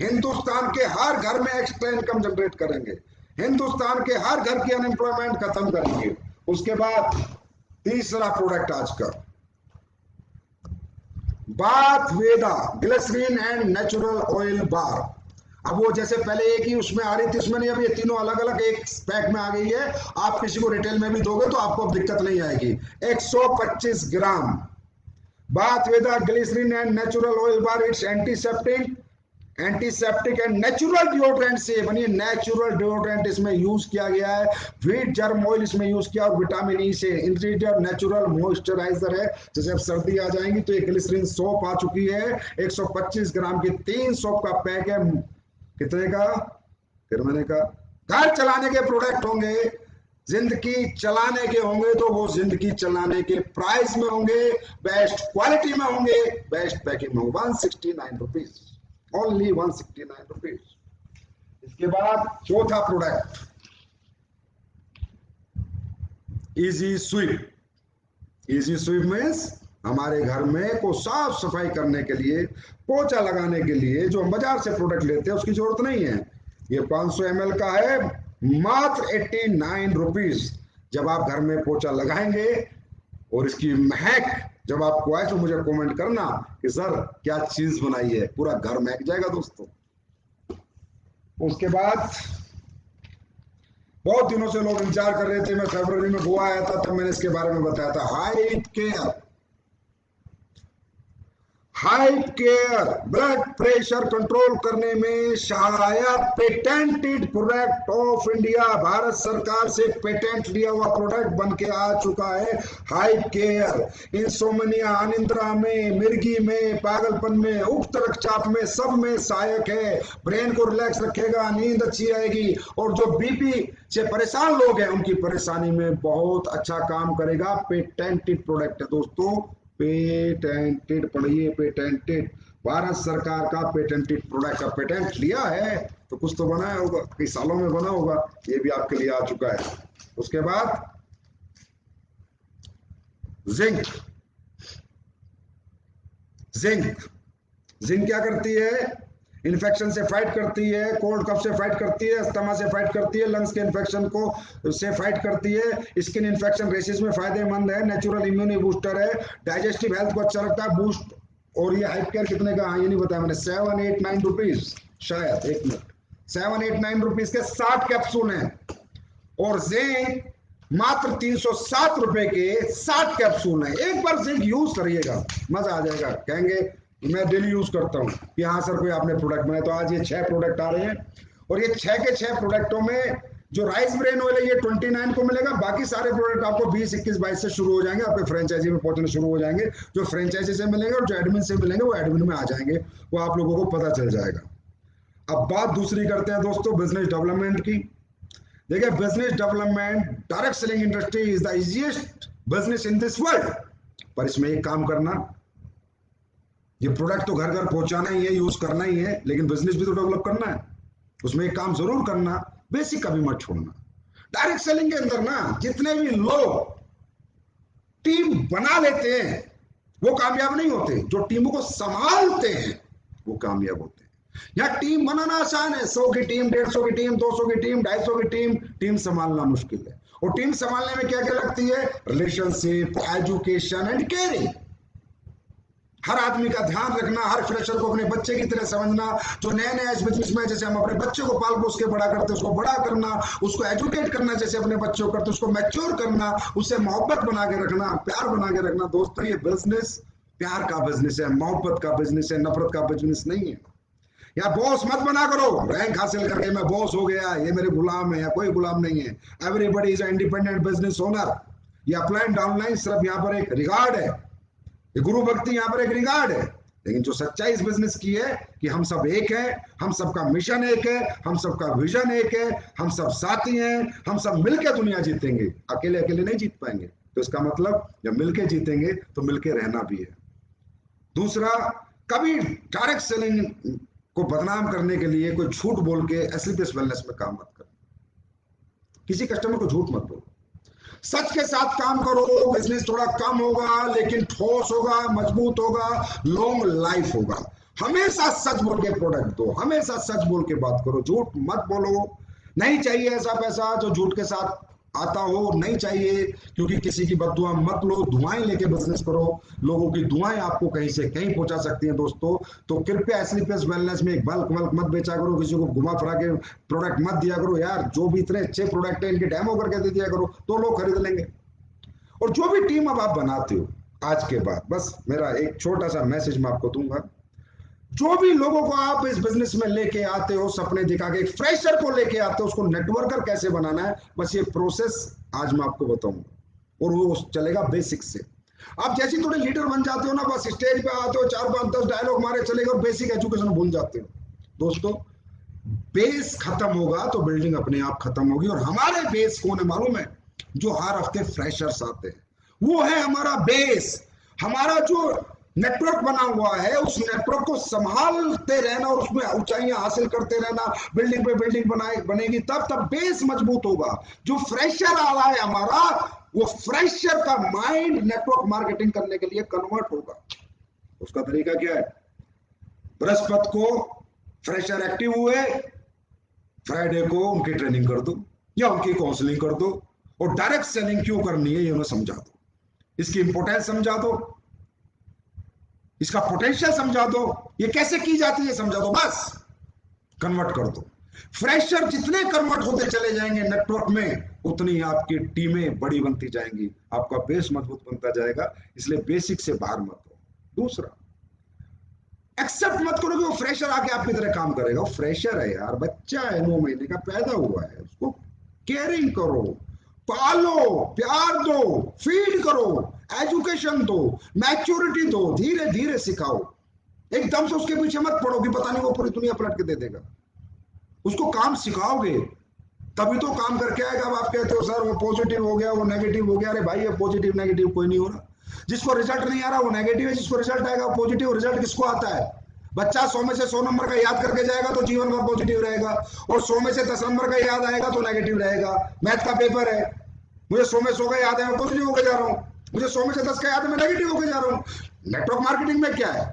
हिंदुस्तान के हर घर में एक्स्ट्रा इनकम जनरेट करेंगे, हिंदुस्तान के हर घर की अनएम्प्लॉयमेंट खत्म करेंगे। उसके बाद तीसरा प्रोडक्ट आज का, bath Veda glycerine and natural oil bar. अब वो जैसे पहले एक ही उसमें आ रही थी, उसमें नहीं, अब ये तीनों अलग अलग एक पैक में आ गई है। आप किसी को रिटेल में भी दोगे तो आपको अब दिक्कत नहीं आएगी। 125 gram bath Veda glycerine and natural oil bar. It's antiseptic and natural deodorant से बनी, नेचुरल डिओड्रेंट इसमें यूज किया गया है। व्हीट जर्म ऑयल इसमें यूज किया, और विटामिन ई से इंग्रेडिएंट नेचुरल मॉइस्चराइजर है। जैसे अब सर्दी आ जाएंगी तो एक ग्लिसरीन सोप आ चुकी है, 125 ग्राम की 3 सोप का पैक है। कितने का? फिर मैंने कहा घर चलाने के प्रोडक्ट होंगे, जिंदगी चलाने के होंगे, तो वो जिंदगी चलाने के प्राइस में होंगे, बेस्ट क्वालिटी में होंगे, बेस्ट पैकिंग में होंगे। 169 रुपीज, ओनली 169 रुपीज। इसके बाद चौथा product, easy sweep. Easy sweep means हमारे घर में को साफ सफाई करने के लिए, पोछा लगाने के लिए जो हम बाजार से प्रोडक्ट लेते हैं उसकी जरूरत नहीं है। ये 500 ml का है, मात्र 89 रुपीज। जब आप घर में पोछा लगाएंगे और इसकी महक जब आपको आए तो मुझे कमेंट करना कि सर क्या चीज बनाई है, पूरा घर महक जाएगा दोस्तों। उसके बाद बहुत दिनों से लोग इंतजार कर रहे थे, मैं फरवरी में गोवा आया था तब मैंने इसके बारे में बताया था। Height care, height care blood pressure control करने में सहायक patented product of India, Bharat सरकार से पेटेंट लिया हुआ प्रोडक्ट बन के आ चुका है। हाइट केयर इंसोमनिया, अनिद्रा में, मिर्गी में, पागलपन में, उक्त रक्तचाप में, सब में सहायक है। ब्रेन को रिलैक्स रखेगा, नींद अच्छी आएगी, और जो बीपी से परेशान लोग हैं उनकी परेशानी में बहुत अच्छा काम करेगा। पेटेंटेड प्रोडक्ट है दोस्तों, पेटेंटेड, पढ़िए पेटेंटेड, भारत सरकार का पेटेंटेड प्रोडक्ट का पेटेंट लिया है तो कुछ तो बनाया होगा, कई सालों में बना होगा, ये भी आपके लिए आ चुका है। उसके बाद जिंक। जिंक, जिंक क्या करती है? इन्फेक्शन से फाइट करती है, कोल्ड कफ से फाइट करती है, अस्थमा से फाइट करती है, लंग्स के इन्फेक्शन को से फाइट करती है, स्किन इन्फेक्शन रेसिस में फायदेमंद है, नेचुरल इम्यूनिटी बूस्टर है, डाइजेस्टिव हेल्थ को अच्छा रखता है, बूस्ट। और ये हाइट केयर कितने का? ये नहीं बताया मैंने, 789 रुपीज, शायद, एक मिनट, 789 रुपीज के 60 कैप्सूल हैं। और जिंक मात्र 307 रुपए के 60 कैप्सूल हैं। एक बार जिंक यूज करिएगा, मजा आ जाएगा, कहेंगे मैं डेली यूज करता हूँ कि हाँ सर कोई आपने प्रोडक्ट बनाया। तो आज ये 6 प्रोडक्ट आ रहे हैं, और ये 6 के 6 प्रोडक्टों में जो राइस ब्रेन ऑयल है ये 29 को मिलेगा। बाकी सारे प्रोडक्ट आपको 20, 21, 22 से शुरू हो जाएंगे, आपके फ्रेंचाइजी में पहुंचने शुरू हो जाएंगे। जो फ्रेंचाइजी से मिलेंगे और जो एडमिन से मिलेंगे वो एडमिन में आ जाएंगे, वो आप लोगों को पता चल जाएगा। अब बात दूसरी करते हैं दोस्तों, बिजनेस डेवलपमेंट की। देखिए, business development, direct selling industry is the easiest business in this world. पर इसमें एक काम करना, ये प्रोडक्ट तो घर घर पहुंचाना ही है, यूज करना ही है, लेकिन बिजनेस भी तो डेवलप करना है। उसमें एक काम जरूर करना, बेसिक कभी मत छोड़ना। डायरेक्ट सेलिंग के अंदर ना जितने भी लोग टीम बना लेते हैं वो कामयाब नहीं होते, जो टीमों को संभालते हैं वो कामयाब होते हैं। यहाँ टीम बनाना आसान है, 100 की टीम, 150 की टीम, 200 की टीम, 250 की टीम, टीम संभालना मुश्किल है। और टीम संभालने में क्या क्या लगती है? Relationship, education and caring. हर आदमी का ध्यान रखना, हर फ्रेशर को अपने बच्चे की तरह समझना। जो नए नए इस बिजनेस में, जैसे हम अपने बच्चे को पाल पोस के बड़ा करते हैं, उसको बड़ा करना, उसको एजुकेट करना, जैसे अपने बच्चों को करते, उसको मैच्योर करना, उससे मोहब्बत बना के रखना, प्यार बना के रखना। दोस्तों, ये बिजनेस प्यार का बिजनेस है, मोहब्बत का बिजनेस है, नफरत का बिजनेस नहीं है। या बॉस मत बना करो, रैंक हासिल करके मैं बॉस हो गया, ये मेरे गुलाम है, या कोई गुलाम नहीं है। Everybody is independent business owner. ये अपलाइन डाउनलाइन सिर्फ यहाँ पर एक रिगार्ड है, ये गुरु भक्ति यहाँ पर एक रिगार्ड है। लेकिन जो सच्चाई इस बिजनेस की है कि हम सब एक है, हम सबका मिशन एक है, हम सबका विजन एक है, हम सब साथी हैं, हम सब मिलकर दुनिया जीतेंगे। अकेले अकेले नहीं जीत पाएंगे। तो इसका मतलब जब मिलके जीतेंगे तो मिलके रहना भी है। दूसरा, कभी डायरेक्ट सेलिंग को बदनाम करने के लिए कोई झूठ बोल के एसलीपीएस वेलनेस में काम मत करो। किसी कस्टमर को झूठ मत बोलो, सच के साथ काम करो। बिजनेस थोड़ा कम होगा लेकिन ठोस होगा, मजबूत होगा, लॉन्ग लाइफ होगा। हमेशा सच बोल के प्रोडक्ट दो, हमेशा सच बोल के बात करो, झूठ मत बोलो। नहीं चाहिए ऐसा पैसा जो झूठ के साथ आता हो, नहीं चाहिए। क्योंकि किसी की बददुआ मत लो, दुआएं लेके बिजनेस करो। लोगों की दुआएं आपको कहीं से कहीं पहुंचा सकती हैं दोस्तों। तो कृपया एसलीपीएस वेलनेस में एक बल्क मत बेचा करो, किसी को घुमा फिरा के प्रोडक्ट मत दिया करो यार। जो भी इतने अच्छे प्रोडक्ट है इनके डेमो करके दे दिया करो तो लोग खरीद लेंगे। और जो भी टीम अब आप बनाते हो आज के बाद, बस मेरा एक छोटा सा मैसेज मैं आपको दूंगा। जो भी लोगों को आप इस बिजनेस में लेके आते हो, सपने दिखा के, एक फ्रेशर को लेके आते हो, उसको नेटवर्कर कैसे बनाना है, बस ये प्रोसेस आज मैं आपको बताऊंगा। और वो चलेगा बेसिक से। आप जैसे थोड़े लीडर बन जाते हो ना, बस स्टेज पे आते हो, 4-5-10 डायलॉग मारे चलेगा और बेसिक एजुकेशन भूल जाते हो। दोस्तों, बेस खत्म होगा तो बिल्डिंग अपने आप खत्म होगी। और हमारे बेस कौन है मालूम है? जो हर हफ्ते फ्रेशर्स आते हैं, वो है हमारा बेस। हमारा जो नेटवर्क बना हुआ है, उस नेटवर्क को संभालते रहना और उसमें ऊंचाइयां हासिल करते रहना। बिल्डिंग पे बिल्डिंग बनेगी, तब बेस मजबूत होगा। जो फ्रेशर आ रहा है हमारा, वो फ्रेशर का माइंड नेटवर्क मार्केटिंग करने के लिए कन्वर्ट होगा। उसका तरीका क्या है? बृहस्पति को फ्रेशर एक्टिव हुए, फ्राइडे को उनकी ट्रेनिंग कर दो या उनकी काउंसलिंग कर दो। और डायरेक्ट सेलिंग क्यों करनी है ये उन्हें समझा दो, इसकी इंपोर्टेंस समझा दो, इसका पोटेंशियल समझा दो, ये कैसे की जाती है समझा दो, बस कन्वर्ट कर दो। फ्रेशर जितने कन्वर्ट होते चले जाएंगे नेटवर्क में, उतनी आपकी टीमें बड़ी बनती जाएंगी, आपका बेस मजबूत बनता जाएगा। इसलिए बेसिक से बाहर मत हो। दूसरा, एक्सेप्ट मत करो कि वो फ्रेशर आके आपकी तरह काम करेगा। वो फ्रेशर है यार, बच्चा है, 9 महीने का पैदा हुआ है, उसको केयरिंग करो, पालो, प्यार दो, फीड करो, एजुकेशन दो, मैच्योरिटी दो, धीरे धीरे सिखाओ। एकदम से उसके पीछे मत पड़ो कि पता नहीं वो पूरी दुनिया पलट के दे देगा। उसको काम सिखाओगे तभी तो काम करके आएगा। अब आप कहते हो सर वो पॉजिटिव हो गया, वो नेगेटिव हो गया। अरे भाई, ये पॉजिटिव नेगेटिव कोई नहीं हो रहा। जिसको रिजल्ट नहीं आ रहा वो नेगेटिव है, जिसको रिजल्ट आएगा वो पॉजिटिव। रिजल्ट किसको आता है? बच्चा 100 में से 100 नंबर का याद करके जाएगा तो जीवन भर पॉजिटिव रहेगा, और 100 में से 10 नंबर का याद आएगा तो नेगेटिव रहेगा। मैथ का पेपर है, मुझे 100 में 100 का याद है, मैं पॉजिटिव होकर जा रहा हूँ। मुझे 100 में से 10 का याद है, मैं नेगेटिव होकर जा रहा हूँ। नेटवर्क मार्केटिंग में क्या है?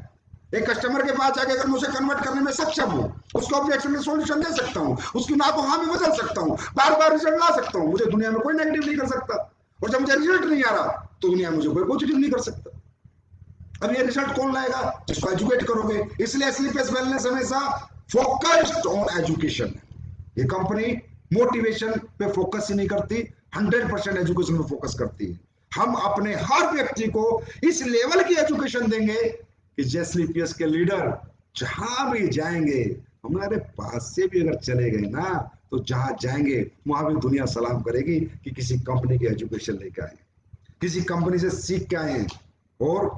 एक कस्टमर के पास जाके अगर मैं उसे कन्वर्ट करने में सक्षम हूँ, उसको ऑब्जेक्शन में सॉल्यूशन दे सकता हूँ, उसकी ना को हाँ में बदल सकता हूँ, बार बार रिजल्ट ला सकता हूँ, मुझे दुनिया में कोई नेगेटिव नहीं कर सकता। और जब मुझे रिजल्ट नहीं आ रहा तो दुनिया में मुझे कोई पॉजिटिव नहीं कर सकता। अब ये रिजल्ट कौन लाएगा? जिसको एजुकेट करोगे। इसलिए एसलीपीएस वेलनेस हमेशा फोकस्ड ऑन एजुकेशन। ये कंपनी मोटिवेशन पे फोकस ही नहीं करती, 100% एजुकेशन पे फोकस करती है। हम अपने हर व्यक्ति को इस लेवल की एजुकेशन देंगे कि एसलीपीएस के लीडर जहां भी जाएंगे, हमारे पास से भी अगर चले गए ना, तो जहां जाएंगे वहां भी दुनिया सलाम करेगी कि किसी कंपनी की एजुकेशन लेकर आए, किसी कंपनी से सीख के आए। और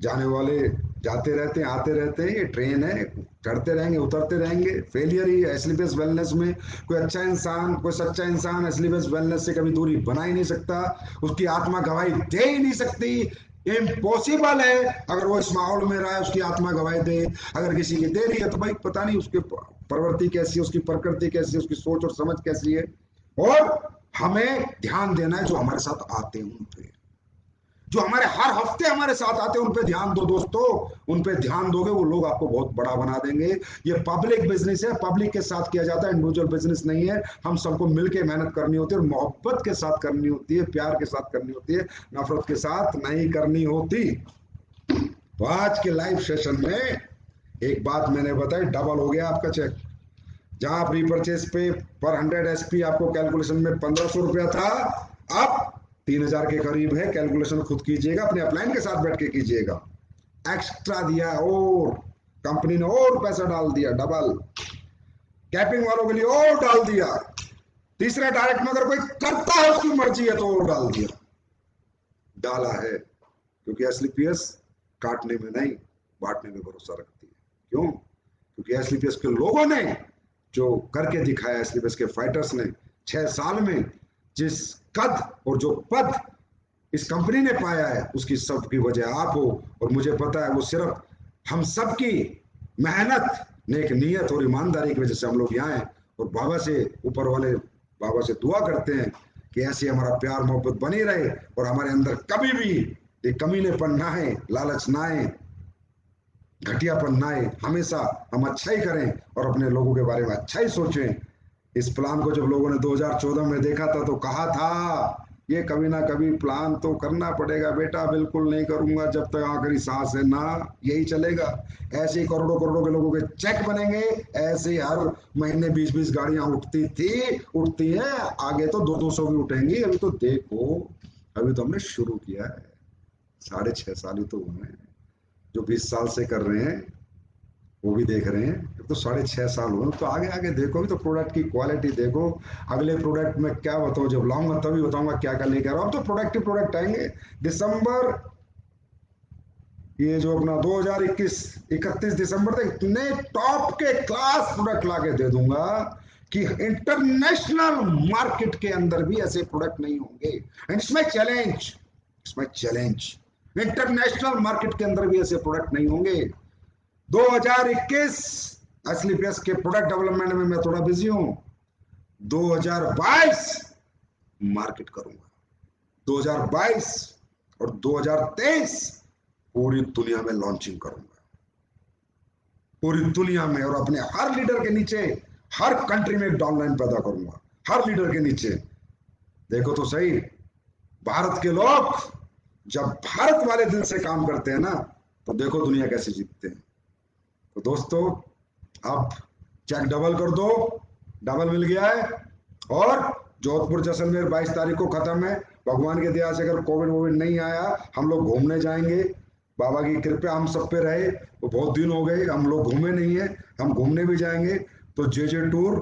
जाने वाले जाते रहते हैं, आते रहते हैं, ये ट्रेन है, चढ़ते रहेंगे, उतरते रहेंगे। फेलियर ही है एस्लीपियस वेलनेस में। कोई अच्छा इंसान, कोई सच्चा इंसान एस्लीपियस वेलनेस से कभी दूरी बना ही नहीं सकता, उसकी आत्मा गवाही दे ही नहीं सकती। इम्पॉसिबल है। अगर वो इस माहौल में रहा है उसकी आत्मा गवाही दे। अगर किसी की दे रही है तो भाई पता नहीं उसके प्रवृत्ति कैसी है, उसकी प्रकृति कैसी है, उसकी सोच और समझ कैसी है। और हमें ध्यान देना है जो हमारे साथ आते हैं उन पे, जो हमारे हर हफ्ते हमारे साथ आते हैं उन पे ध्यान दो दोस्तों। उन पे ध्यान दोगे वो लोग आपको बहुत बड़ा बना देंगे। ये पब्लिक बिजनेस है, पब्लिक के साथ किया जाता है, इंडिविजुअल बिजनेस नहीं है। हम सबको मिलकर मेहनत करनी होती है और मोहब्बत के साथ करनी होती है, प्यार के साथ करनी होती है, नफरत के साथ नहीं करनी होती। तो आज के लाइव सेशन में एक बात मैंने बताई, डबल हो गया आपका चेक। जहां आप रीपर्चेज पे पर 100 SP आपको कैलकुलेशन में 1500 रुपया था, अब 3000 के करीब है। कैलकुलेशन खुद कीजिएगा, अपने अपलाइन के साथ बैठ के कीजिएगा। एक्स्ट्रा दिया और कंपनी ने और पैसा डाल दिया, डबल। कैपिंग वालों के लिए और डाल दिया। तीसरा डायरेक्ट में अगर कोई करता है उसकी मर्जी है तो और डाल दिया, डाला है। क्योंकि एसलीपीएस काटने में नहीं बांटने में भरोसा रखती है। क्यों? क्योंकि एसलीपीएस के लोगों ने जो करके दिखाया, एसलीपीएस के फाइटर्स ने 6 साल में जिस कद और जो पद इस कंपनी ने पाया है, उसकी सबकी वजह आप हो। और मुझे पता है वो सिर्फ हम सबकी मेहनत, नेक नीयत और ईमानदारी की वजह से हम लोग यहाँ हैं। और बाबा से, ऊपर वाले बाबा से दुआ करते हैं कि ऐसे हमारा प्यार मोहब्बत बनी रहे और हमारे अंदर कभी भी ये कमीनेपन ना आए, लालच ना आए, घटियापन ना आए। हमेशा हम अच्छा ही करें और अपने लोगों के बारे में अच्छा ही सोचें। इस प्लान को जब लोगों ने 2014 में देखा था तो कहा था ये कभी ना कभी प्लान तो करना पड़ेगा बेटा, बिल्कुल नहीं करूंगा जब तक आखिरी सांस है ना, यही चलेगा। ऐसे ही करोड़ों करोड़ों के लोगों के चेक बनेंगे। ऐसे ही हर महीने 20-20 गाड़ियां उठती थी, उठती है, आगे तो 200-200 भी उठेंगी। अभी तो देखो, अभी तो हमने शुरू किया है, 6.5 साल ही तो हुए हैं। जो 20 साल से कर रहे हैं वो भी देख रहे हैं, अब तो 6.5 साल हुए। तो आगे आगे देखो, अभी तो प्रोडक्ट की क्वालिटी देखो। अगले प्रोडक्ट में क्या बताऊं, जब लाऊंगा तभी बताऊंगा क्या क्या लेकर आ रहा हूं। अब तो प्रोडक्ट ही प्रोडक्ट आएंगे। दिसंबर, ये जो अपना 2021 31 दिसंबर तक इतने टॉप के क्लास प्रोडक्ट लाके दे दूंगा कि इंटरनेशनल मार्केट के अंदर भी ऐसे प्रोडक्ट नहीं होंगे। एंड इसमें चैलेंज, इसमें चैलेंज, इंटरनेशनल मार्केट के अंदर भी ऐसे प्रोडक्ट नहीं होंगे। 2021 एसलीपीएस के प्रोडक्ट डेवलपमेंट में मैं थोड़ा बिजी हूं। 2022 मार्केट करूंगा। 2022 और 2023 पूरी दुनिया में लॉन्चिंग करूंगा, पूरी दुनिया में। और अपने हर लीडर के नीचे, हर कंट्री में एक डाउनलाइन पैदा करूंगा, हर लीडर के नीचे। देखो तो सही, भारत के लोग जब भारत वाले दिल से काम करते हैं ना, तो देखो दुनिया कैसे जीतते हैं। तो दोस्तों, अब चेक डबल कर दो, डबल मिल गया है। और जोधपुर जैसलमेर 22 तारीख को खत्म है। भगवान के दया से अगर कोविड वोविड नहीं आया, हम लोग घूमने जाएंगे। बाबा की कृपा हम सब पे रहे। वो बहुत दिन हो गए हम लोग घूमे नहीं है, हम घूमने भी जाएंगे। तो जे टूर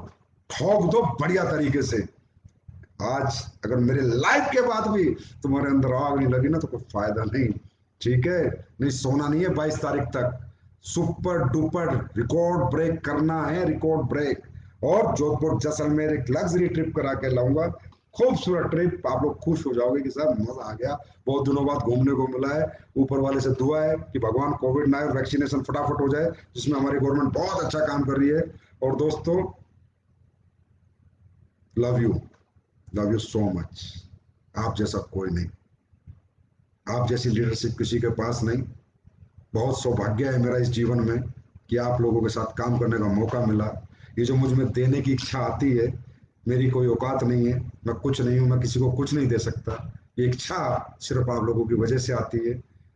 ठोक दो बढ़िया तरीके से। आज अगर मेरे लाइफ के बाद भी तुम्हारे अंदर आग नहीं लगी ना, तो कोई फायदा नहीं। ठीक है? नहीं सोना नहीं है 22 तारीख तक। सुपर डुपर रिकॉर्ड ब्रेक करना है, रिकॉर्ड ब्रेक। और जोधपुर जैसलमेर एक लग्जरी ट्रिप करा के लाऊंगा, खूबसूरत ट्रिप। आप लोग खुश हो जाओगे कि सर मजा आ गया, बहुत दिनों बाद घूमने को मिला है। ऊपर वाले से दुआ है कि भगवान कोविड ना आए, वैक्सीनेशन फटाफट हो जाए, जिसमें हमारी गवर्नमेंट बहुत अच्छा काम कर रही है। और दोस्तों, love you, love you so much. आप जैसा कोई नहीं, आप जैसी लीडरशिप किसी के पास नहीं। बहुत सौभाग्य है मेरा इस जीवन में कि आप लोगों के साथ काम करने का मौका मिला। ये जो मुझ में देने की इच्छा आती है, मेरी कोई औकात नहीं है, मैं कुछ नहीं हूँ, मैं किसी को कुछ नहीं दे सकता। ये इच्छा सिर्फ आप लोगों की वजह से आती है।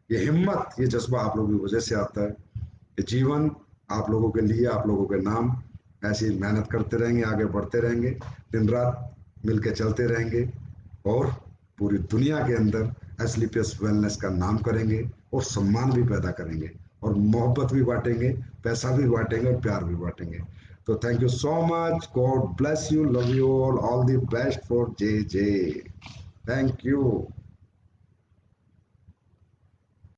ये हिम्मत, ये जज्बा आप लोगों की वजह से आता है। ये जीवन आप लोगों के लिए, आप लोगों के नाम। ऐसे ही मेहनत करते रहेंगे, आगे बढ़ते रहेंगे, दिन रात मिलके चलते रहेंगे। और पूरी दुनिया के अंदर एसलीपीएस वेलनेस का नाम करेंगे और सम्मान भी पैदा करेंगे और मोहब्बत भी बांटेंगे, पैसा भी बांटेंगे और प्यार भी बांटेंगे। तो thank you so much, God bless you, love you all the best for J. Thank you.